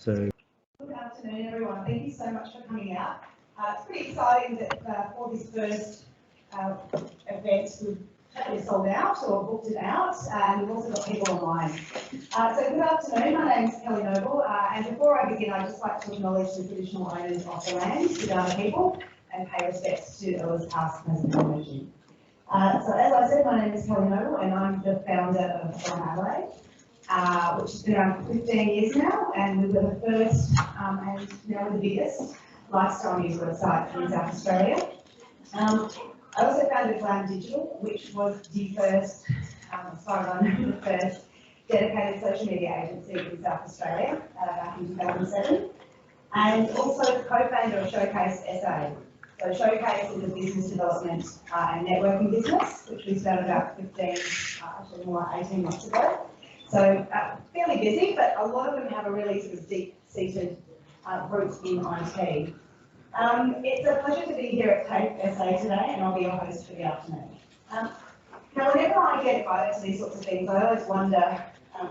So. Good afternoon, everyone. Thank you so much for coming out. It's pretty exciting that for this first event, we've totally sold out or booked it out, and we've also got people online. So good afternoon, my name is Kelly Noble, and before I begin, I'd just like to acknowledge the traditional owners of the land, the Dharma people, and pay respects to elders past, present, and emerging. So as I said, my name is Kelly Noble, and I'm the founder of Adelaide. Which has been around for 15 years now, and we were the first and now the biggest lifestyle news website in South Australia. I also founded Glam Digital, which was the first, as far as I know, the first dedicated social media agency in South Australia back in 2007, and also co-founder of Showcase SA. So Showcase is a business development and networking business, which we started about actually more like 18 months ago. So fairly busy, but a lot of them have a really sort of deep-seated roots in IT. It's a pleasure to be here at TAFE SA today, and I'll be your host for the afternoon. Now, whenever I get invited to these sorts of things, I always wonder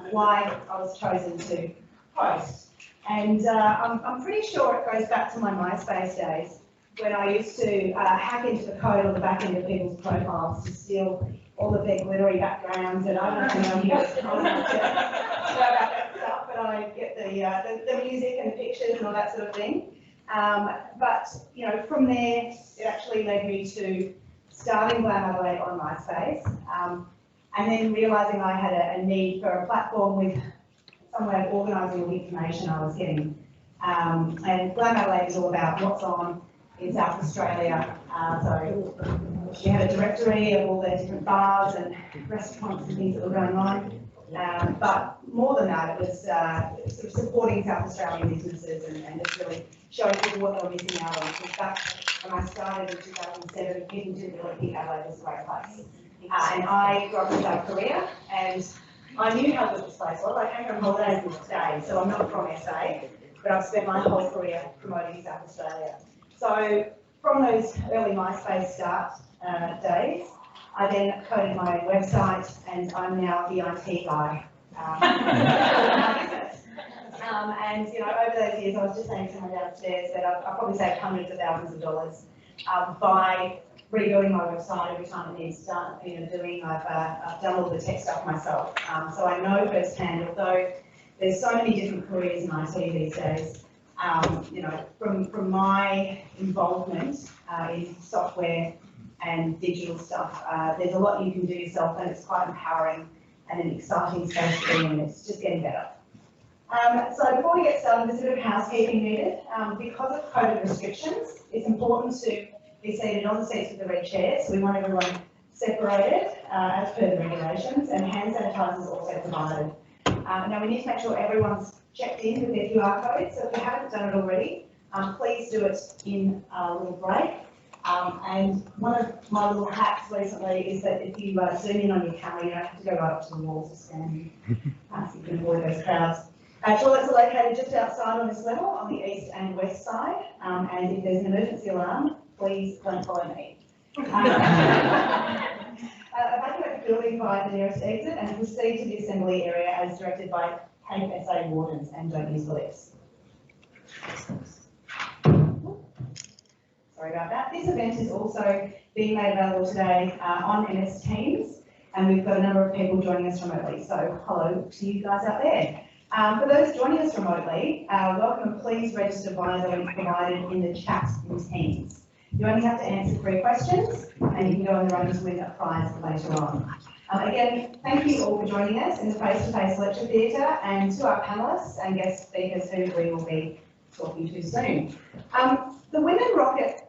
why I was chosen to host. And I'm pretty sure it goes back to my MySpace days, when I used to hack into the code on the back end of people's profiles to steal all of their glittery backgrounds, and I don't know if you guys know about that stuff, but I get the music and the pictures and all that sort of thing. But you know, from there, it actually led me to starting Glam Adelaide on MySpace, and then realising I had a need for a platform with some way of organising all the information I was getting. And Glam Adelaide is all about what's on in South Australia. So we had a directory of all the different bars and restaurants and things that were going on. But more than that, it was sort of supporting South Australian businesses and just really showing people what they were missing out on. In fact, when I started in 2007, people didn't really think Adelaide was a great place. And I grew up in South Korea, and I knew how good this place was. I came from holidays this day, so I'm not from SA, but I've spent my whole career promoting South Australia. So from those early MySpace start days, I then coded my own website, and I'm now the IT guy. And you know, over those years, I was just saying to someone downstairs that I've probably saved hundreds of thousands of dollars by rebuilding my website every time it needs doing. I've done all the tech stuff myself, so I know firsthand. Although there's so many different careers in IT these days. You know, from my involvement in software and digital stuff, there's a lot you can do yourself, and it's quite empowering and an exciting space to be in, and it's just getting better. So before we get started, there's a bit of housekeeping needed. Because of COVID restrictions, it's important to be seated on the seats with the red chairs, so we want everyone separated as per the regulations, and hand sanitizer is also provided. Now we need to make sure everyone's checked in with their QR code, so if you haven't done it already, please do it in a little break. And one of my little hacks recently is that if you zoom in on your camera, you don't have to go right up to the walls to stand, so you can avoid those crowds. Toilets are located just outside on this level, on the east and west side, and if there's an emergency alarm, please don't follow me. Evacuate the building by the nearest exit and proceed to the assembly area as directed by TAFE SA wardens, and don't use the lifts. Sorry about that. This event is also being made available today on MS Teams, and we've got a number of people joining us remotely, so hello to you guys out there. For those joining us remotely, welcome, and please register via the link provided in the chat in Teams. You only have to answer 3 questions, and you can go in the running to win a prize later on. Again, thank you all for joining us in the face-to-face lecture theatre, and to our panellists and guest speakers who we will be talking to soon. The Women Rocket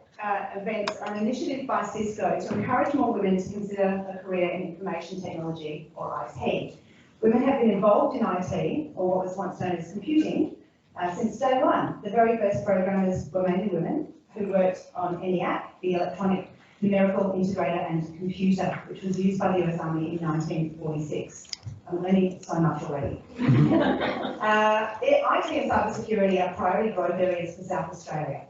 events are an initiative by Cisco to encourage more women to consider a career in information technology, or IT. Women have been involved in IT, or what was once known as computing, since day one. The very first programmers were mainly women who worked on ENIAC, the Electronic Numerical Integrator and Computer, which was used by the US Army in 1946. I'm learning so much already. IT and cybersecurity are priority growth areas for South Australia.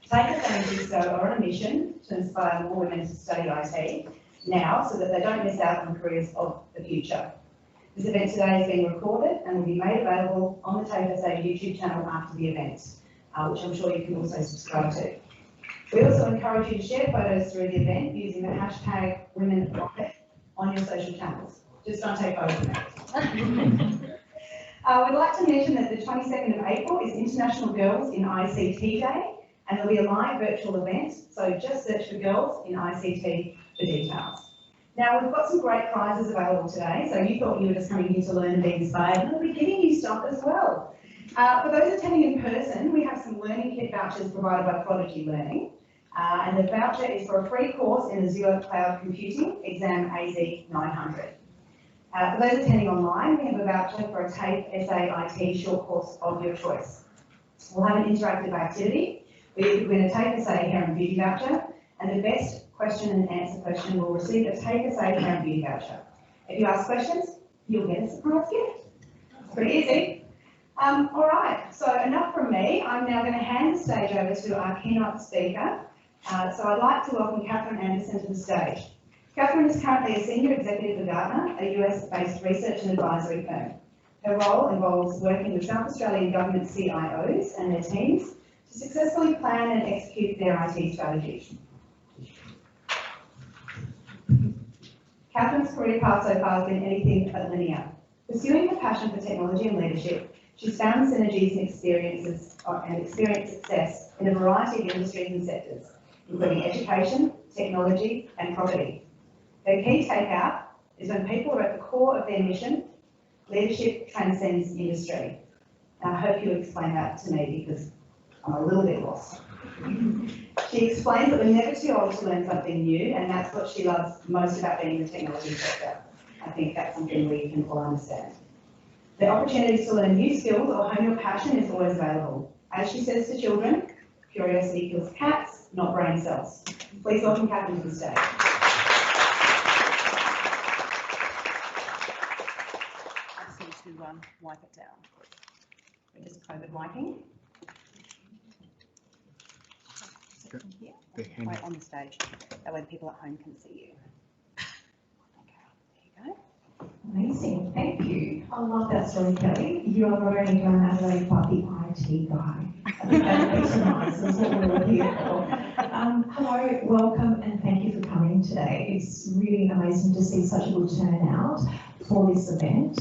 TAFE and Cisco are on a mission to inspire more women to study IT now, so that they don't miss out on careers of the future. This event today is being recorded and will be made available on the TAFE SA YouTube channel after the event, which I'm sure you can also subscribe to. We also encourage you to share photos through the event using the hashtag #WomenRocket on your social channels. Just don't take photos of me. We'd like to mention that the 22nd of April is International Girls in ICT Day, and there'll be a live virtual event, so just search for Girls in ICT for details. Now, we've got some great prizes available today, so you thought you were just coming here to learn and be inspired, and we'll be giving you stuff as well. For those attending in person, we have some learning kit vouchers provided by Prodigy Learning, and the voucher is for a free course in Azure Cloud Computing, exam AZ 900. For those attending online, we have a voucher for a TAFE SA IT short course of your choice. We'll have an interactive activity where you could win a TAFE SA Hair and Beauty voucher, and the best question and answer question will receive a TAFE SA Hair and Beauty voucher. If you ask questions, you'll get a surprise gift. It's pretty easy. All right, so enough from me. I'm now going to hand the stage over to our keynote speaker. So I'd like to welcome Catherine Anderson to the stage. Catherine is currently a senior executive for Gartner, a US-based research and advisory firm. Her role involves working with South Australian government CIOs and their teams to successfully plan and execute their IT strategies. Catherine's career path so far has been anything but linear. Pursuing her passion for technology and leadership, she's found synergies and experienced success in a variety of industries and sectors, including education, technology, and property. Her key takeout is when people are at the core of their mission, leadership transcends industry. Now, I hope you explain that to me because I'm a little bit lost. She explains that we're never too old to learn something new, and that's what she loves most about being in the technology sector. I think that's something we can all understand. The opportunities to learn new skills or hone your passion is always available. As she says to children, curiosity kills cats, not brain cells. Please welcome Catherine to the stage. To wipe it down. We're just COVID wiping. From here, right on the stage. That way the people at home can see you. Okay, there you go. Amazing, thank you. I love that story, Kelly. You are not only going Adelaide, but the IT guy. I think that makes it nice. That's what we're here for. Hello, welcome, and thank you for coming today. It's really amazing to see such a good turnout for this event.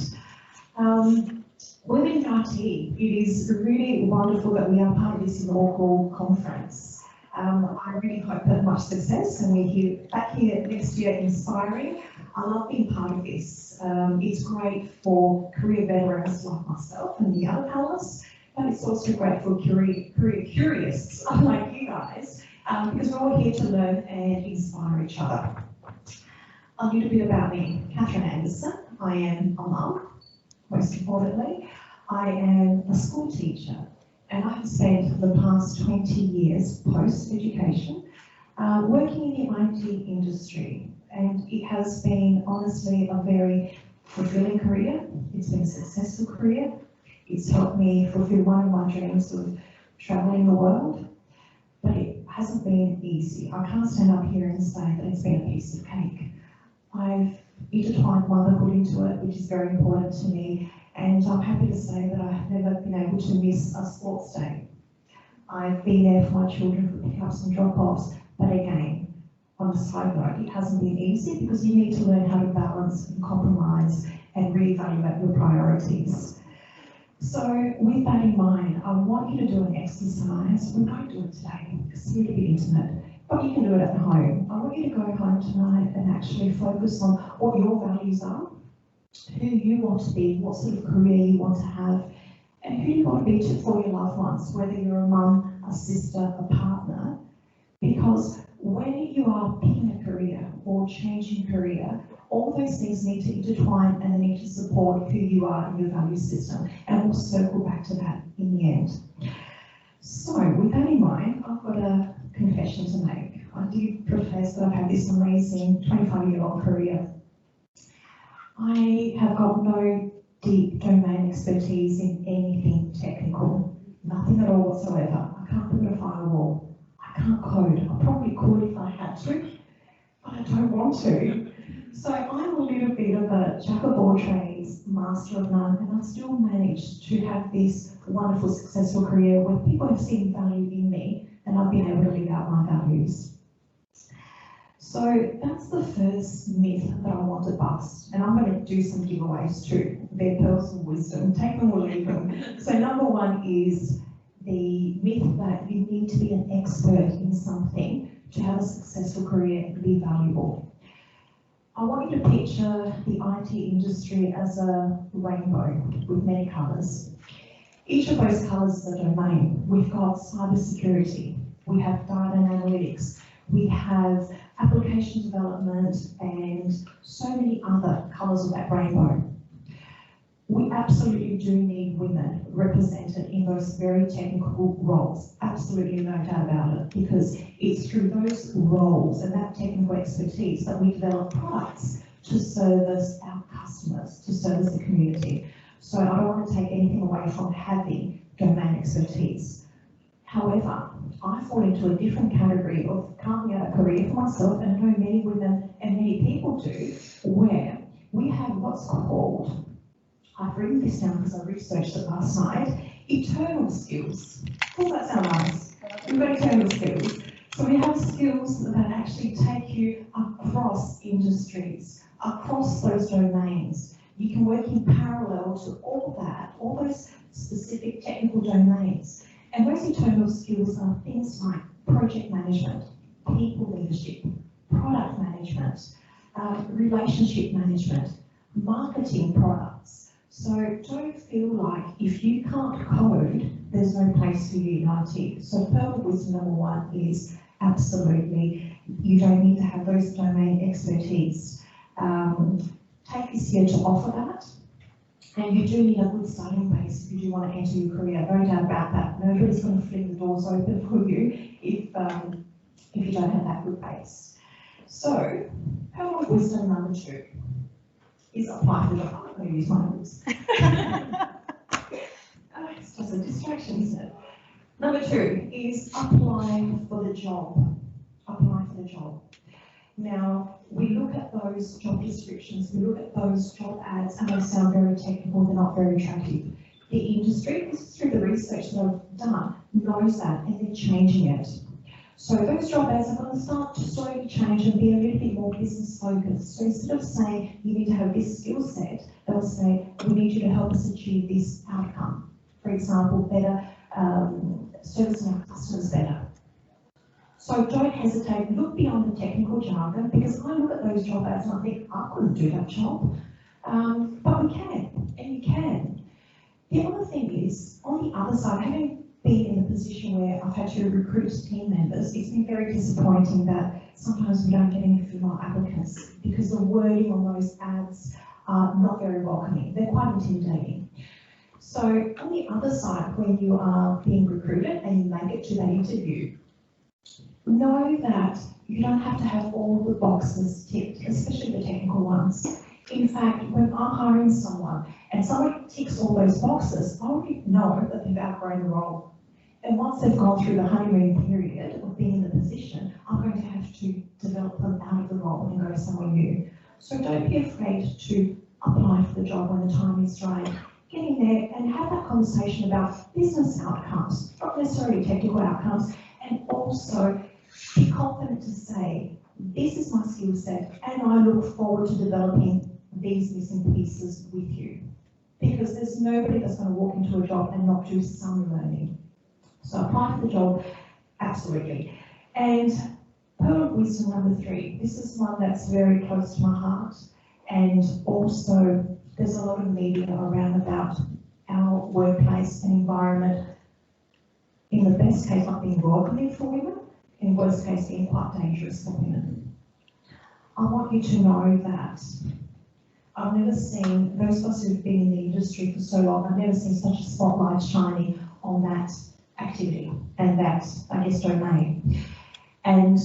Women in IT, it is really wonderful that we are part of this inaugural conference. I really hope that much success, and we're back here next year inspiring. I love being part of this. It's great for career veterans like myself and the other panelists, but it's also great for career curious like you guys, because we're all here to learn and inspire each other. A little bit about me, Catherine Anderson. I am a mum. Most importantly, I am a school teacher, and I have spent the past 20 years post-education working in the IT industry, and it has been honestly a very fulfilling career. It's been a successful career. It's helped me fulfill one of my dreams of travelling the world, but it hasn't been easy. I can't stand up here and say that it's been a piece of cake. I've intertwined motherhood into it, which is very important to me, and I'm happy to say that I've never been able to miss a sports day. I've been there for my children for pickups and drop-offs, but again, on the side note, it hasn't been easy because you need to learn how to balance and compromise and reevaluate your priorities. So with that in mind, I want you to do an exercise. We won't do it today because it's a little bit intimate, but you can do it at home. I want you to go home tonight and actually focus on what your values are, who you want to be, what sort of career you want to have, and who you want to be for your loved ones, whether you're a mum, a sister, a partner, because when you are picking a career or changing career, all those things need to intertwine and they need to support who you are in your value system, and we'll circle back to that in the end. So with that in mind, I've got a confession to make. I do profess that I've had this amazing 25-year-long career. I have got no deep domain expertise in anything technical, nothing at all whatsoever. I can't build a firewall, I can't code. I probably could if I had to, but I don't want to. So I'm a little bit of a jack of all trades, master of none, and I've still managed to have this wonderful, successful career where people have seen value in me and I've been able to live out my values. So that's the first myth that I want to bust, and I'm going to do some giveaways too. They're pearls of wisdom, take them or leave them. So number one is the myth that you need to be an expert in something to have a successful career and be valuable. I want you to picture the IT industry as a rainbow with many colours. Each of those colours is a domain. We've got cybersecurity, we have data and analytics, we have application development, and so many other colours of that rainbow. We absolutely do need women represented in those very technical roles, absolutely no doubt about it, because it's through those roles and that technical expertise that we develop products to service our customers, to service the community. So I don't want to take anything away from having domain expertise. However, I fall into a different category of carving out a career for myself, and I know many women and many people do, where we have what's called, I've written this down because I researched it last night, eternal skills. Does that sound nice? We've got eternal skills. So we have skills that actually take you across industries, across those domains. You can work in parallel to all that, all those specific technical domains. And those eternal skills are things like project management, people leadership, product management, relationship management, marketing products. So don't feel like if you can't code, there's no place for you in IT. So pearl of wisdom number one is absolutely, you don't need to have those domain expertise. Take this year to offer that. And you do need a good starting base if you do want to enter your career, no doubt about that. Nobody's going to fling the doors open for you if you don't have that good base. So, pearl of wisdom number two is apply for the job. I'm going to use my notes. It's just a distraction, isn't it? Number two is apply for the job. Apply for the job. Now, we look at those job descriptions, we look at those job ads, and they sound very technical, they're not very attractive. The industry, this is through the research that I've done, knows that, and they're changing it. So those job ads are going to start to slowly change and be a little bit more business focused. So instead of saying you need to have this skill set, they'll say we need you to help us achieve this outcome. For example, better servicing our customers better. So don't hesitate, look beyond the technical jargon, because I look at those job ads and I think, I couldn't do that job. But we can, and you can. The other thing is, on the other side, having been in a position where I've had to recruit team members, it's been very disappointing that sometimes we don't get any female applicants because the wording on those ads are not very welcoming. They're quite intimidating. So on the other side, when you are being recruited and you make it to that interview, know that you don't have to have all the boxes ticked, especially the technical ones. In fact, when I'm hiring someone and somebody ticks all those boxes, I already know that they've outgrown the role. And once they've gone through the honeymoon period of being in the position, I'm going to have to develop them out of the role and go somewhere new. So don't be afraid to apply for the job when the time is right. Get in there and have that conversation about business outcomes, not necessarily technical outcomes, and also be confident to say, this is my skill set and I look forward to developing these missing pieces with you. Because there's nobody that's going to walk into a job and not do some learning. So apply for the job, absolutely. And pearl of wisdom number three, this is one that's very close to my heart, and also there's a lot of media around about our workplace and environment, in the best case not being welcoming for women, in worst case being quite dangerous for women. I want you to know that I've never seen, those of us who've been in the industry for so long, I've never seen such a spotlight shining on that activity and that, I guess, domain. And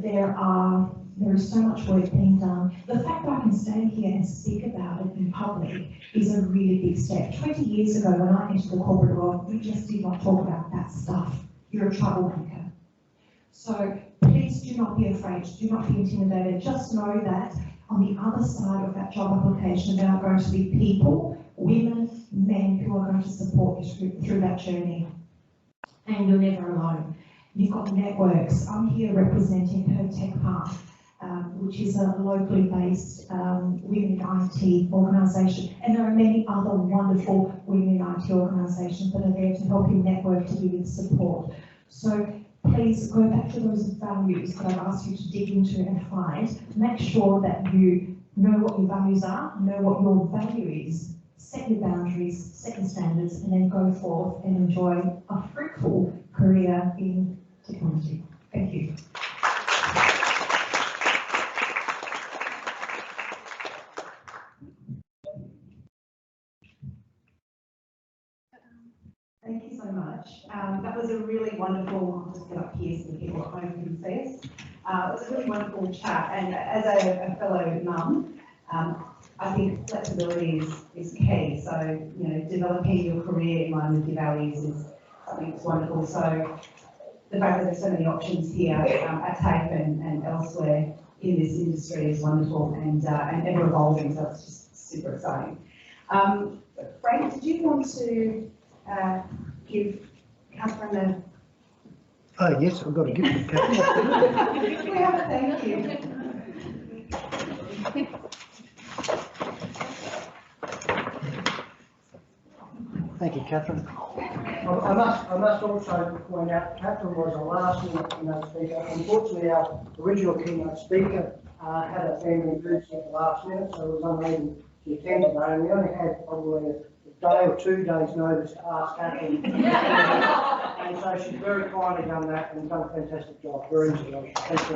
there is so much work being done. The fact that I can stand here and speak about it in public is a really big step. 20 years ago, when I entered the corporate world, we just did not talk about that stuff. You're a troublemaker. So please do not be afraid, do not be intimidated. Just know that On the other side of that job application, there are going to be people, women, men, who are going to support you through that journey. And you're never alone. You've got networks. I'm here representing Her Tech Path, which is a locally based women in IT organisation. And there are many other wonderful women in IT organisations that are there to help you network, to give you the support. So please go back to those values that I've asked you to dig into and find. Make sure that you know what your values are, know what your value is, set your boundaries, set your standards, and then go forth and enjoy a fruitful career in technology. Thank you. Thank you so much. That was a really wonderful, I'll just get up here so the people at home can see us. It was a really wonderful chat, and as a fellow mum, I think flexibility is key. So, you know, developing your career in line with your values is something that's wonderful. So the fact that there's so many options here at TAFE and elsewhere in this industry is wonderful and ever evolving, so it's just super exciting. Frank, did you want to give Catherine a... Oh yes, I've got to give it to Catherine. We have a thank you. Thank you, Catherine. I must also point out, Catherine was a last-minute keynote speaker. Unfortunately, our original keynote speaker had a family emergency at the last minute, so was unable to attend today, and we only had probably a day or 2 days notice to ask Catherine. And so she's very kindly done that and done a fantastic job. Very inspirational. Thank you.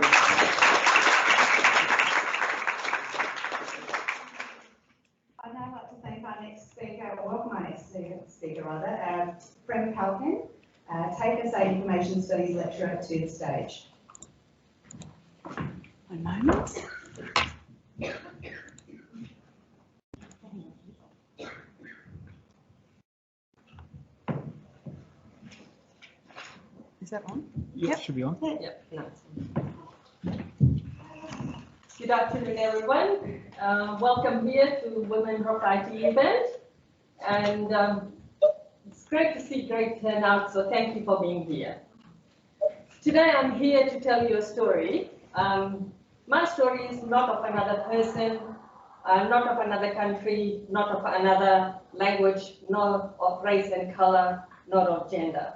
I'd now like to thank our next speaker, or welcome our next speaker rather, Frank Halkin, TAFE SA Information Studies Lecturer, to the stage. One moment. Is that on? Yep, should be on. Yep, no, it's on. Good afternoon, everyone. Welcome here to Women Rock IT event. And it's great to see great turnout, so thank you for being here. Today I'm here to tell you a story. My story is not of another person, not of another country, not of another language, nor of race and color, nor of gender.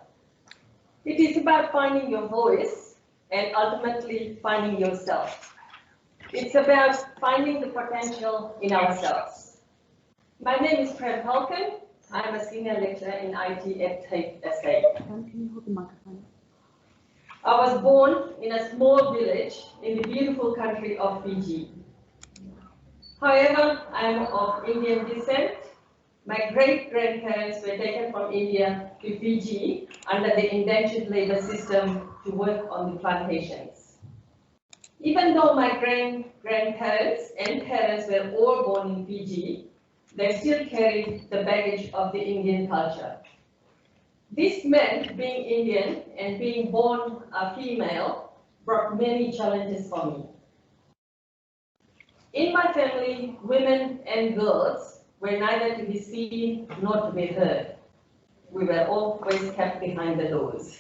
It is about finding your voice and ultimately finding yourself. It's about finding the potential in ourselves. My name is Frank Halkin. I'm a senior lecturer in IT at TAFE SA. Can you hold the microphone? I was born in a small village in the beautiful country of Fiji. However, I am of Indian descent. My great-grandparents were taken from India to Fiji under the indentured labor system to work on the plantations. Even though my grandparents and parents were all born in Fiji, they still carried the baggage of the Indian culture. This meant being Indian and being born a female brought many challenges for me. In my family, women and girls were neither to be seen nor to be heard. We were always kept behind the doors.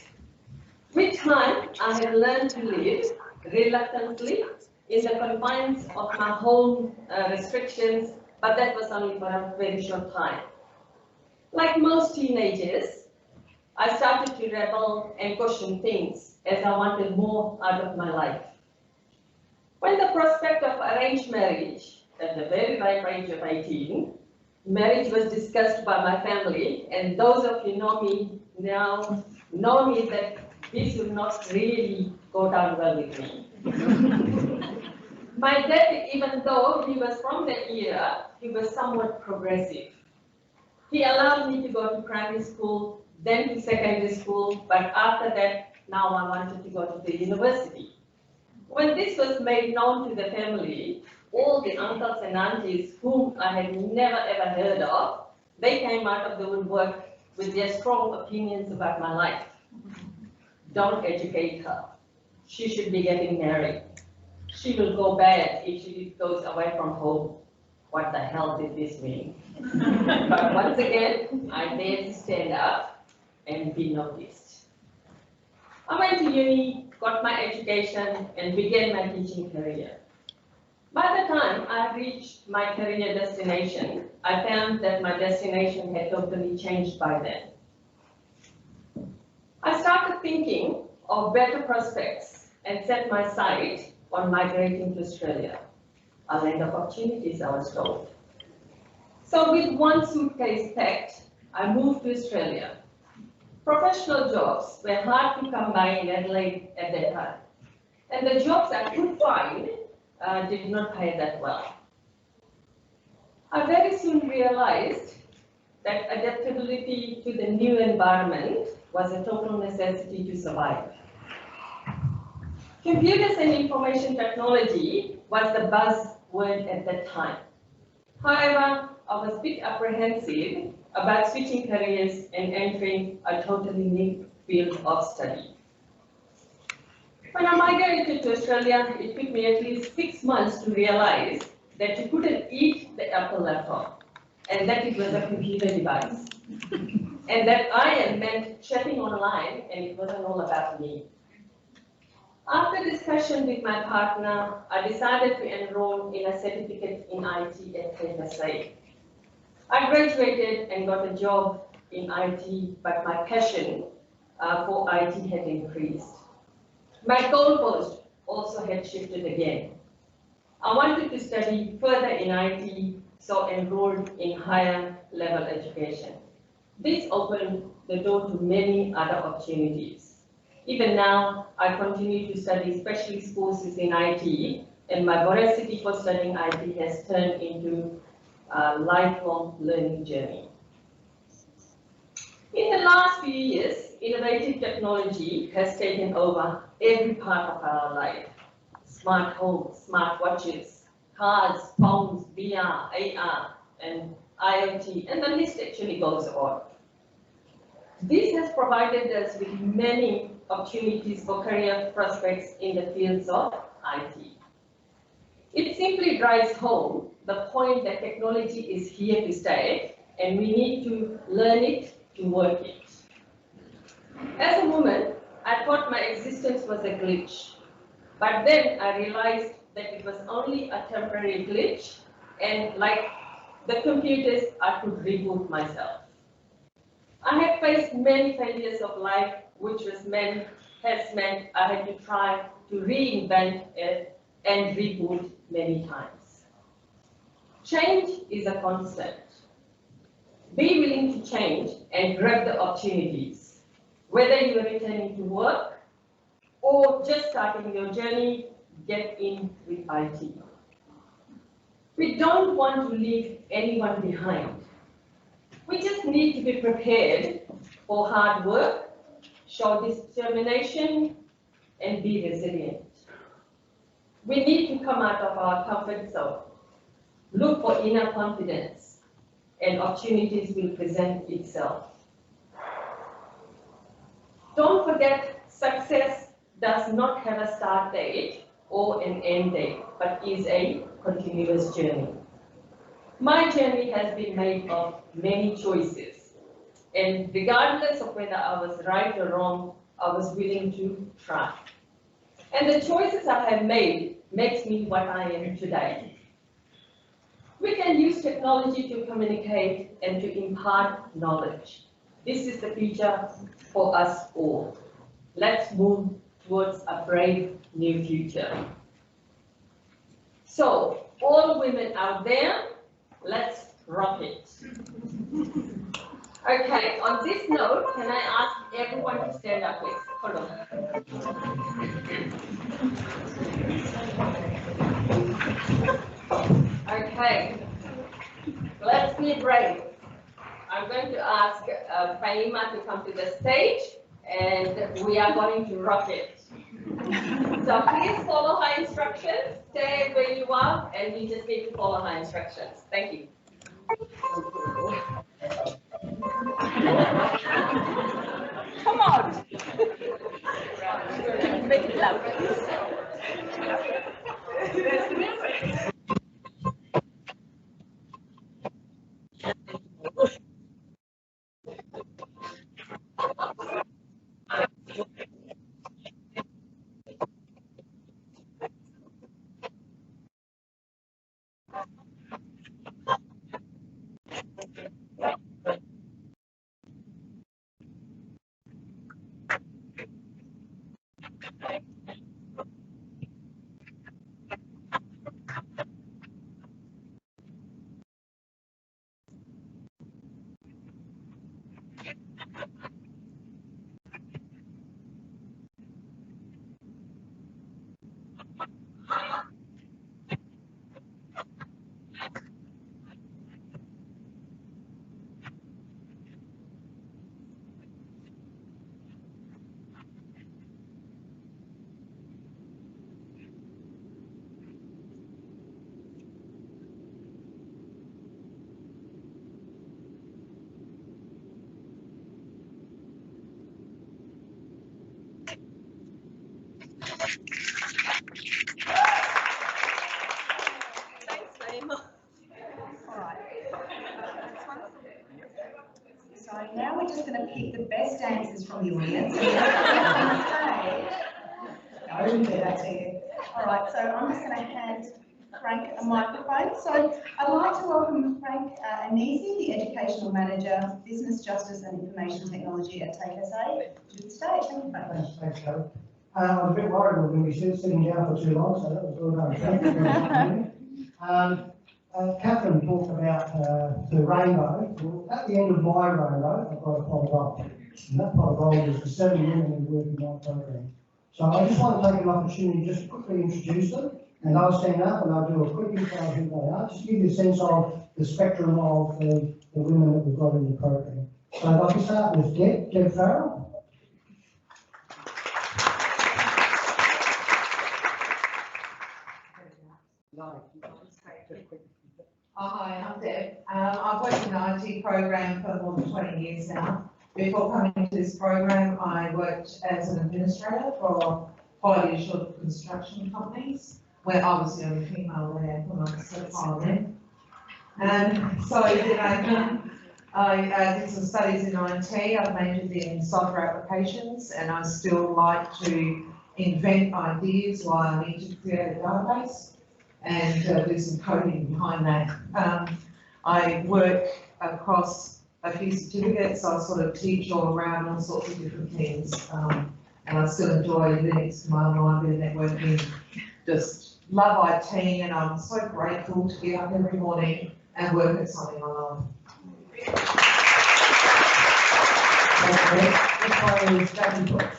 With time, I had learned to live reluctantly in the confines of my home restrictions, but that was only for a very short time. Like most teenagers, I started to rebel and question things as I wanted more out of my life. When the prospect of arranged marriage at the very ripe age of 18, marriage was discussed by my family, and those of you know me now know me that this will not really go down well with me. My dad, even though he was from that era, he was somewhat progressive. He allowed me to go to primary school, then to secondary school, but after that, now I wanted to go to the university. When this was made known to the family, all the uncles and aunties whom I had never ever heard of, they came out of the woodwork with their strong opinions about my life. Don't educate her. She should be getting married. she will go bad if she goes away from home. What the hell did this mean? But once again, I dared to stand up and be noticed. I went to uni, got my education, and began my teaching career. By the time I reached my career destination, I found that my destination had totally changed by then. I started thinking of better prospects and set my sight on migrating to Australia, a land of opportunities, I was told. So with one suitcase packed, I moved to Australia. Professional jobs were hard to come by in Adelaide at that time, and the jobs I could find did not pay that well. I very soon realized that adaptability to the new environment was a total necessity to survive. Computers and information technology was the buzzword at that time. However, I was a bit apprehensive about switching careers and entering a totally new field of study. When I migrated to Australia, it took me at least 6 months to realize that you couldn't eat the Apple laptop and that it was a computer device. And that I meant chatting online and it wasn't all about me. After discussion with my partner, I decided to enroll in a certificate in IT at TAFE SA. I graduated and got a job in IT, but my passion for IT had increased. My goalpost also had shifted again. I wanted to study further in IT, so enrolled in higher level education. This opened the door to many other opportunities. Even now, I continue to study specialist courses in IT, and my voracity for studying IT has turned into a lifelong learning journey. In the last few years, innovative technology has taken over every part of our life. Smart homes, smart watches, cars, phones, VR, AR, and IoT, and the list actually goes on. This has provided us with many opportunities for career prospects in the fields of IT. It simply drives home the point that technology is here to stay, and we need to learn it to work it. As a woman, I thought my existence was a glitch, but then I realized that it was only a temporary glitch, and like the computers, I could reboot myself. I had faced many failures of life, which has meant I had to try to reinvent it and reboot many times. Change is a constant. Be willing to change and grab the opportunities. Whether you are returning to work or just starting your journey, get in with IT. We don't want to leave anyone behind. We just need to be prepared for hard work, show determination, and be resilient. We need to come out of our comfort zone, look for inner confidence, and opportunities will present itself. Don't forget, success does not have a start date or an end date, but is a continuous journey. My journey has been made of many choices, and regardless of whether I was right or wrong, I was willing to try. And the choices I have made makes me what I am today. We can use technology to communicate and to impart knowledge. This is the future for us all. Let's move towards a brave new future. So, all women out there, let's rock it. Okay, on this note, can I ask everyone to stand up, please? Hold on. Okay, let's be brave. I'm going to ask Faima to come to the stage, and we are going to rock it. So please follow her instructions, stay where you are, and you just need to follow her instructions. Thank you. Come on. Make it loud. So now we're just going to pick the best dancers from the audience and on stage. No, I didn't do that to you. All right, so I'm just going to hand Frank a microphone. So I'd like to welcome Frank Anisi, the Educational Manager, Business Justice and Information Technology at TAFE SA, to the stage. Thank you, Frank. Thanks, Kate. I was a bit worried we were going to be sitting down for too long, so that was all right. Thank you very much. Catherine talked about the rainbow. Well, at the end of my rainbow, I've got a pot of gold. And that pot of gold is the 7 women who work in my program. So I just want to take an opportunity just to quickly introduce them. And I'll stand up and I'll do a quick intro of who they are, just to give you a sense of the spectrum of the women that we've got in the program. So I'd like to start with Deb Farrell. Hi, I'm Deb. I've worked in the IT program for more than 20 years now. Before coming to this program, I worked as an administrator for quality assured construction companies, where I was the only female there when I was there. And so I did some studies in IT. I've majored in software applications, and I still like to invent ideas while I need to create a database and do some coding behind that. I work across a few certificates, so I sort of teach all around all sorts of different things, and I still enjoy Linux, command line, networking, just love IT, and I'm so grateful to get up every morning and work at something I love. This one is Jackie Brooks.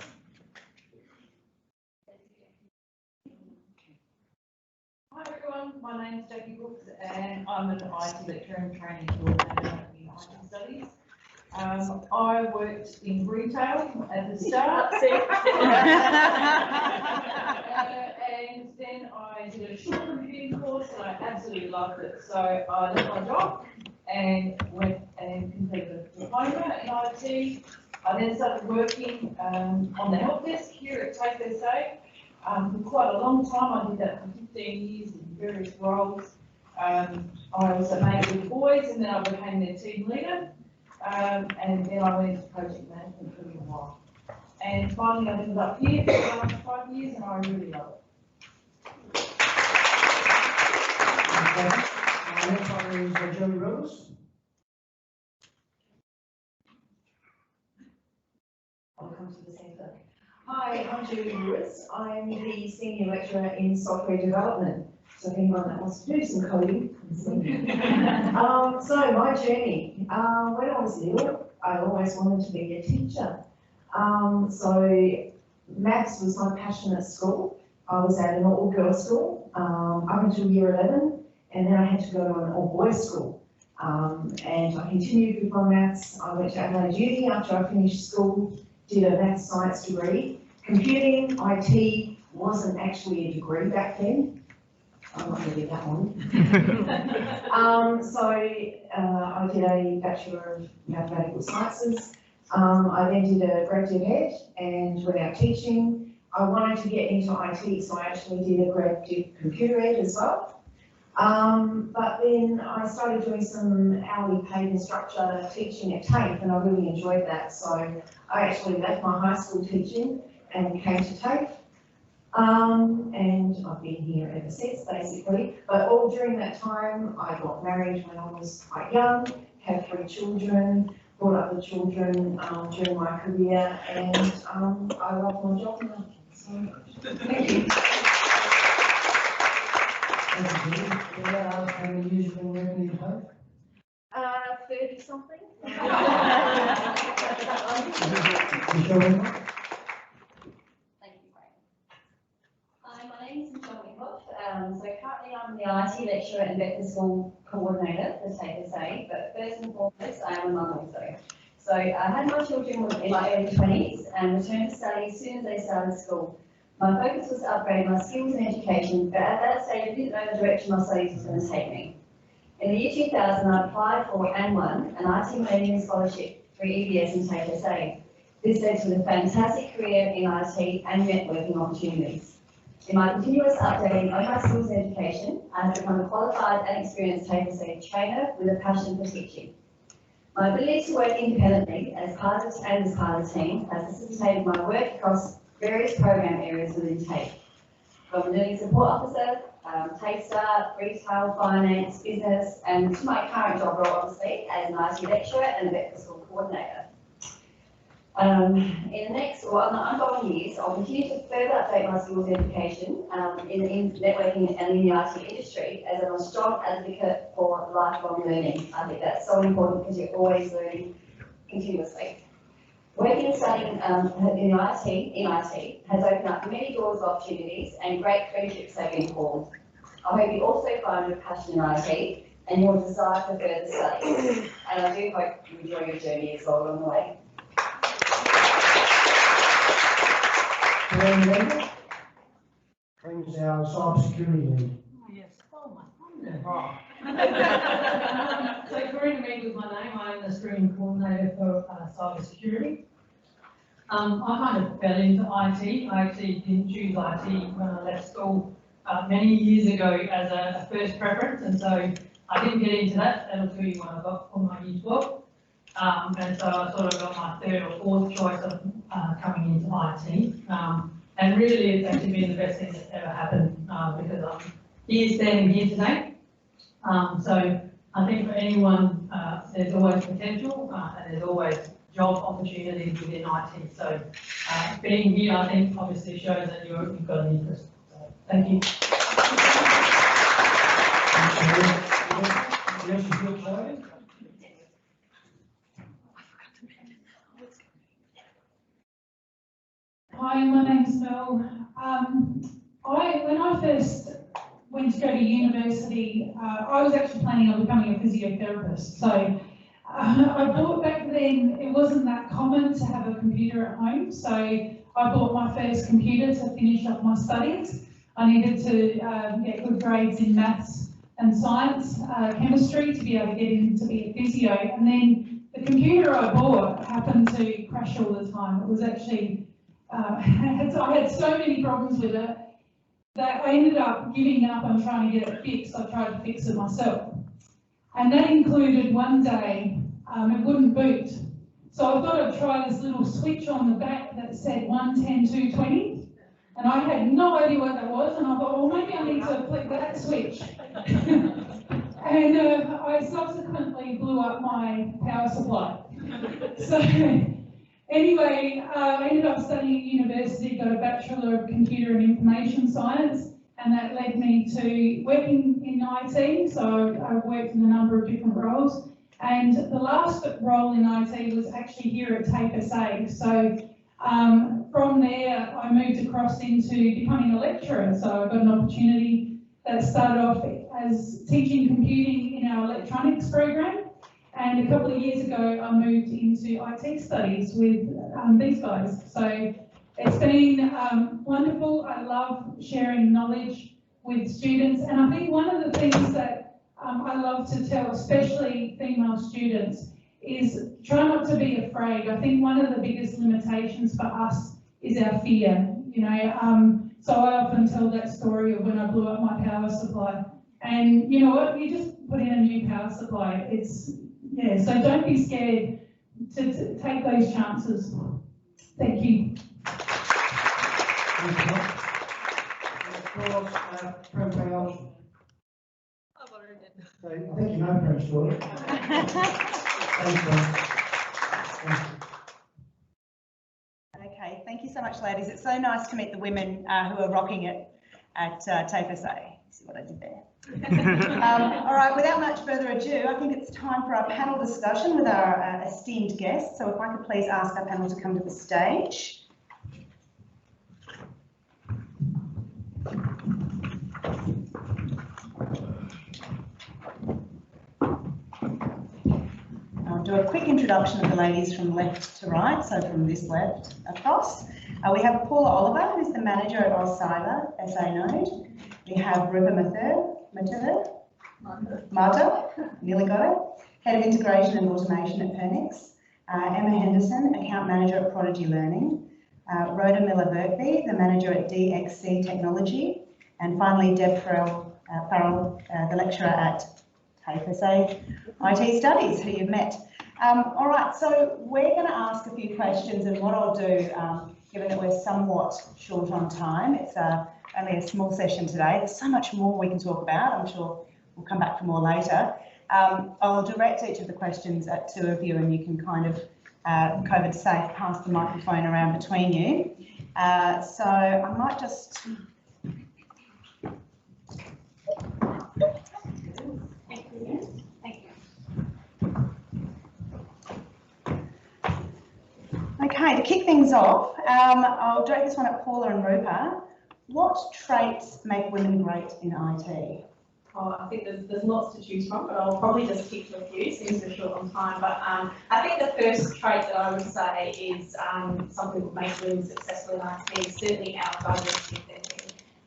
Hi everyone, my name is Jackie Brooks and I'm an IT lecturer and training coordinator in IT studies. I worked in retail at the start and then I did a short computing course and I absolutely loved it. So I left my job and went and completed a diploma in IT. I then started working on the help desk here at TAFE SA. For quite a long time, I did that for 15 years in various roles. I was a mate with the boys and then I became their team leader. And then I went into project management for a little while. And finally I ended up here for the last 5 years and I really love it. Okay. Next one is Julie Rose. I'll come to the centre. Hi, I'm Julie Lewis. I'm the Senior Lecturer in Software Development. So if anyone that wants to do some coding, so my journey. When I was little, I always wanted to be a teacher. So maths was my passion at school. I was at an all-girls school up until year 11, and then I had to go to an all-boys school. And I continued with my maths. I went to Adelaide Uni after I finished school, did a maths science degree. Computing, IT wasn't actually a degree back then. I'm not going to get that one. I did a Bachelor of Mathematical Sciences. I then did a Grad Div Ed and went out teaching. I wanted to get into IT, so I actually did a Grad Div Computer Ed as well. But then I started doing some hourly paid instructor teaching at TAFE, and I really enjoyed that. So I actually left my high school teaching and came to TAFE. And I've been here ever since, basically. But all during that time, I got married when I was quite young, had 3 children, brought up the children during my career, and I love my job now. So, thank you. How many years have you been working in TAFE? 30 something. Michelle? Thank you, Frank. Hi, my name is Michelle Winkoff. So currently I'm the IT lecturer and vector school coordinator for TAFE SA, but first and foremost, I am a mum also. So I had my children in my early 20s and returned to study as soon as they started school. My focus was to upgrade my skills and education, but at that stage I didn't know the direction my studies was going to take me. In the year 2000, I applied for and won an IT Learning Scholarship through EBS and TAFE SA. This led to a fantastic career in IT and networking opportunities. In my continuous updating of my skills and education, I have become a qualified and experienced TAFE SA trainer with a passion for teaching. My ability to work independently as part of the team has facilitated my work across various program areas within TAFE, from learning support officer, TAFE Start, retail, finance, business, and to my current job role, obviously, as an IT lecturer and a vector school coordinator. In the next, or in the ongoing years, I'll continue to further update my skills and education in networking and in the IT industry, as I'm a strong advocate for lifelong learning. I think that's so important because you're always learning continuously. Working and studying in IT has opened up many doors of opportunities and great friendships have been formed. I hope you also find your passion in IT and your desire for further studies. And I do hope you enjoy your journey as well along the way. Brings our cybersecurity lead. Yes. Oh, my goodness. So Corinne Reid was my name. I am the stream coordinator for cybersecurity. I kind of fell into IT. I actually didn't choose IT when I left school many years ago as a first preference, and so I didn't get into that. That'll tell you when I got on my year 12. And so I sort of got my 3rd or 4th choice of coming into IT. And really, it's actually been the best thing that's ever happened because I'm here standing here today. So I think for anyone, there's always potential and there's always job opportunities within IT. So being here, I think, obviously shows that you've got an interest. So thank you. Yes, you feel excited? Hi, my name's Mel. When I first went to go to university, I was actually planning on becoming a physiotherapist. So I thought back then it wasn't that common to have a computer at home. So I bought my first computer to finish off my studies. I needed to get good grades in maths and science, chemistry to be able to get in to be a physio. And then the computer I bought happened to crash all the time. It was actually I had so many problems with it that I ended up giving up on trying to get it fixed. I tried to fix it myself. And that included one day, it wouldn't boot. So I thought I'd try this little switch on the back that said 110, 220. And I had no idea what that was. And I thought, well, maybe I need to flick that switch. And I subsequently blew up my power supply. So anyway, I ended up studying at university, got a Bachelor of Computer and Information Science, and that led me to working in IT. So I worked in a number of different roles. And the last role in IT was actually here at TAFE SA. So from there, I moved across into becoming a lecturer. So I got an opportunity that started off as teaching computing in our electronics program. And a couple of years ago, I moved into IT studies with these guys. So it's been wonderful. I love sharing knowledge with students. And I think one of the things that I love to tell, especially female students, is try not to be afraid. I think one of the biggest limitations for us is our fear. You know, so I often tell that story of when I blew up my power supply. And you know what, you just put in a new power supply. Yeah, so don't be scared to take those chances. Thank you. I think you know French, Jordan. Okay, thank you so much, ladies. It's so nice to meet the women who are rocking it at TAFE SA. See what I did there? All right, without much further ado, I think it's time for our panel discussion with our esteemed guests. So if I could please ask our panel to come to the stage. I'll do a quick introduction of the ladies from left to right, so from this left across. We have Paula Oliver, who's the manager at Oscyber SA Node. We have Rupa Mata, nearly got it, Head of Integration and Automation at Pernix. Emma Henderson, Account Manager at Prodigy Learning. Rhoda Miller-Burkby, the Manager at DXC Technology. And finally, Deb Farrell, the Lecturer at TAFE SA IT Studies, who you've met. All right, so we're going to ask a few questions, and what I'll do, given that we're somewhat short on time, it's only a small session today. There's so much more we can talk about. I'm sure we'll come back for more later. I'll direct each of the questions at two of you, and you can kind of, COVID safe, pass the microphone around between you. So I might just... Okay, to kick things off, I'll direct this one at Paula and Rupa. What traits make women great in IT? Oh, I think there's lots to choose from, but I'll probably just pick to a few, since we're short on time. But I think the first trait that I would say is something that makes women successful in IT, certainly our diversity of thinking.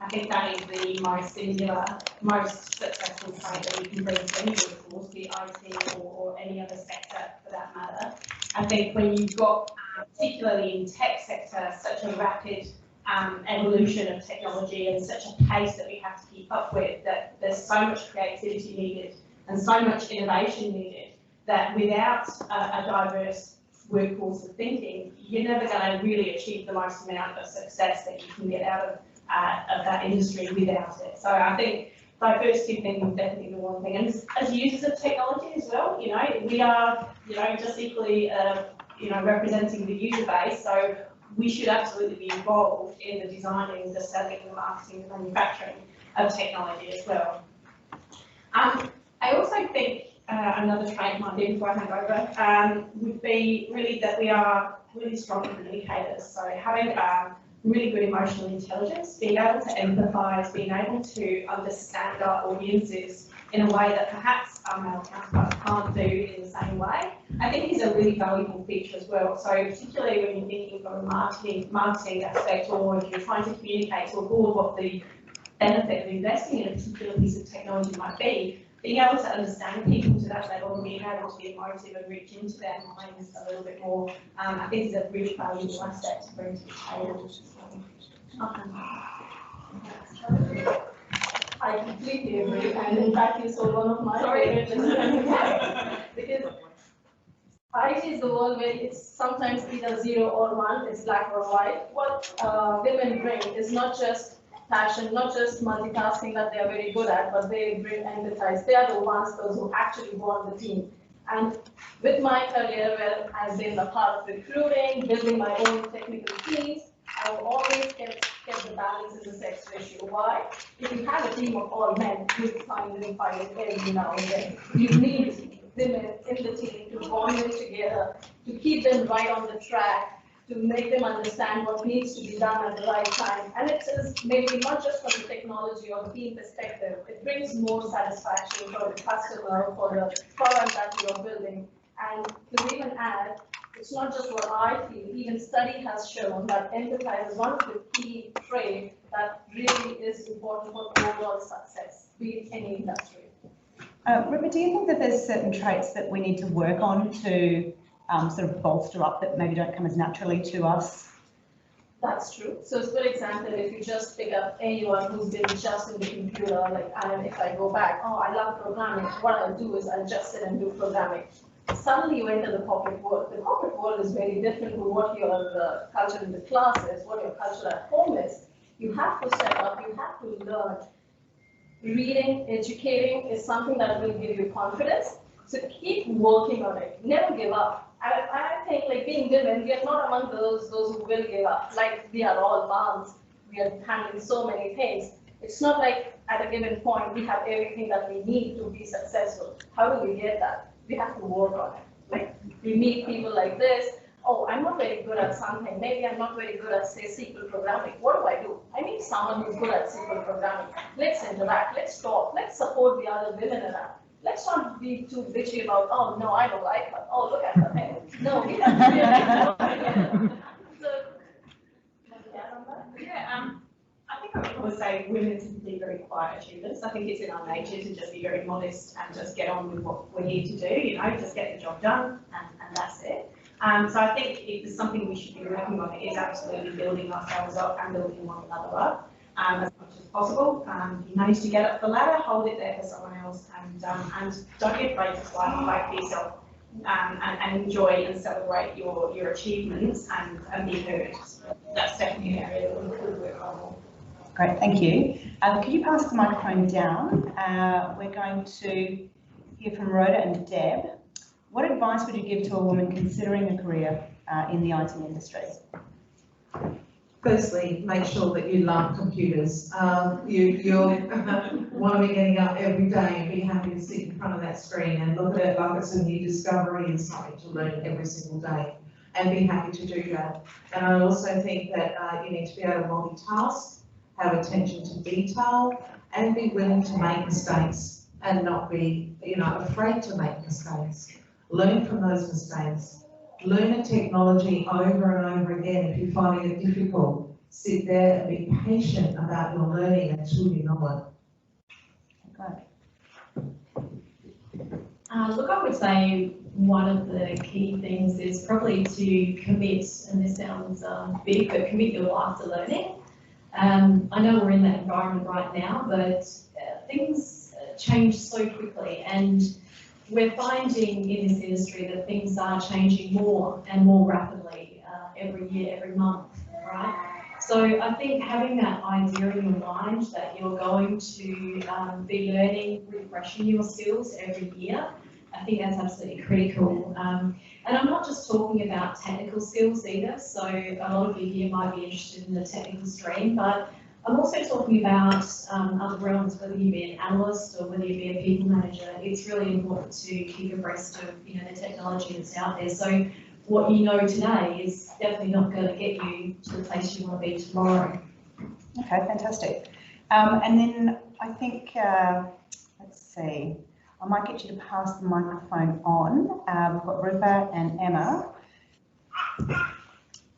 I think that is the most singular, most successful trait that we can bring to any workforce, be IT or any other sector for that matter. I think when you've got, particularly in tech sector, such a rapid evolution of technology and such a pace that we have to keep up with, that there's so much creativity needed and so much innovation needed, that without a diverse workforce of thinking, you're never going to really achieve the most amount of success that you can get out of that industry without it. So I think diversity of thinking is definitely the one thing. And as users of technology as well, you know, we are, you know, just equally, you know, representing the user base. So we should absolutely be involved in the designing, the selling, the marketing, the manufacturing of technology as well. I also think another trait might be, before I hand over, would be really that we are really strong communicators. So having really good emotional intelligence, being able to empathise, being able to understand our audiences in a way that perhaps our male counterparts can't do in the same way, I think is a really valuable feature as well. So particularly when you're thinking from a marketing aspect, or if you're trying to communicate to a board what the benefit of investing in a particular piece of technology might be, being able to understand people to that level and being able to be emotive and reach into their minds a little bit more, I think is a really valuable asset to bring to the table. I completely agree, and in fact you saw one of my favorites because IT is the world where it's sometimes either 0 or 1, it's black or white. What women bring is not just passion, not just multitasking that they are very good at, but they bring empathize. They are the ones, those who actually want the team. And with my career, where I've been a part of recruiting, building my own technical teams, I will always get the balance in the sex ratio. Why? If you have a team of all men, you find them fighting every now and then. You need women in the team to bond them together, to keep them right on the track, to make them understand what needs to be done at the right time. And it is maybe not just from the technology or the team perspective, it brings more satisfaction for the customer, for the product that you are building. And to even add, it's not just what I feel, even study has shown that empathize is one of the key traits that really is important for overall success, be it any industry. Rupa, do you think that there's certain traits that we need to work on to sort of bolster up that maybe don't come as naturally to us? That's true. So for example, if you just pick up anyone who's been just in the computer, like if I go back, oh, I love programming, what I'll do is I'll just sit and do programming. Suddenly you enter the corporate world. The corporate world is very different to what your culture in the class is, what your culture at home is. You have to step up, you have to learn. Reading, educating is something that will give you confidence. So keep working on it. Never give up. I think like being women, we are not among those who will give up. Like we are all moms. We are handling so many things. It's not like at a given point we have everything that we need to be successful. How do we get that? We have to work on it. Like we meet people like this. Oh, I'm not very good at something. Maybe I'm not very good at, say, SQL programming. What do? I need someone who's good at SQL programming. Let's interact. Let's talk. Let's support the other women around. Let's not be too bitchy about, oh, no, I don't like her. Oh, look at her hair. No, we have to really work together. So, yeah, I think I would say women are typically very quiet achievers. I think it's in our nature to just be very modest and just get on with what we're here to do, just get the job done and that's it. So I think if there's something we should be working on, it is absolutely building ourselves up and building one another up as much as possible. You manage to get up the ladder, hold it there for someone else, and don't be afraid to fight for yourself, and enjoy and celebrate your achievements and be heard. That's definitely an area that we could work on. Great, thank you. Could you pass the microphone down? We're going to hear from Rhoda and Deb. What advice would you give to a woman considering a career in the IT industry? Firstly, make sure that you love computers. You'll want to be getting up every day and be happy to sit in front of that screen and look at it like it's a new discovery and something to learn every single day, and be happy to do that. And I also think that you need to be able to multitask, have attention to detail, and be willing to make mistakes and not be, afraid to make mistakes. Learn from those mistakes. Learn a technology over and over again. If you're finding it difficult, sit there and be patient about your learning until you know it. Look, I would say one of the key things is probably to commit, and this sounds big, but commit your life to learning. I know we're in that environment right now, but things change so quickly, and we're finding in this industry that things are changing more and more rapidly every year, every month, right? So I think having that idea in your mind that you're going to be learning, refreshing your skills every year, I think that's absolutely critical. And I'm not just talking about technical skills either, so a lot of you here might be interested in the technical stream, but I'm also talking about other realms, whether you be an analyst or whether you be a people manager. It's really important to keep abreast of the technology that's out there. So what you know today is definitely not going to get you to the place you want to be tomorrow. Okay, fantastic. And then I think, let's see, I might get you to pass the microphone on. We've got Rupa and Emma.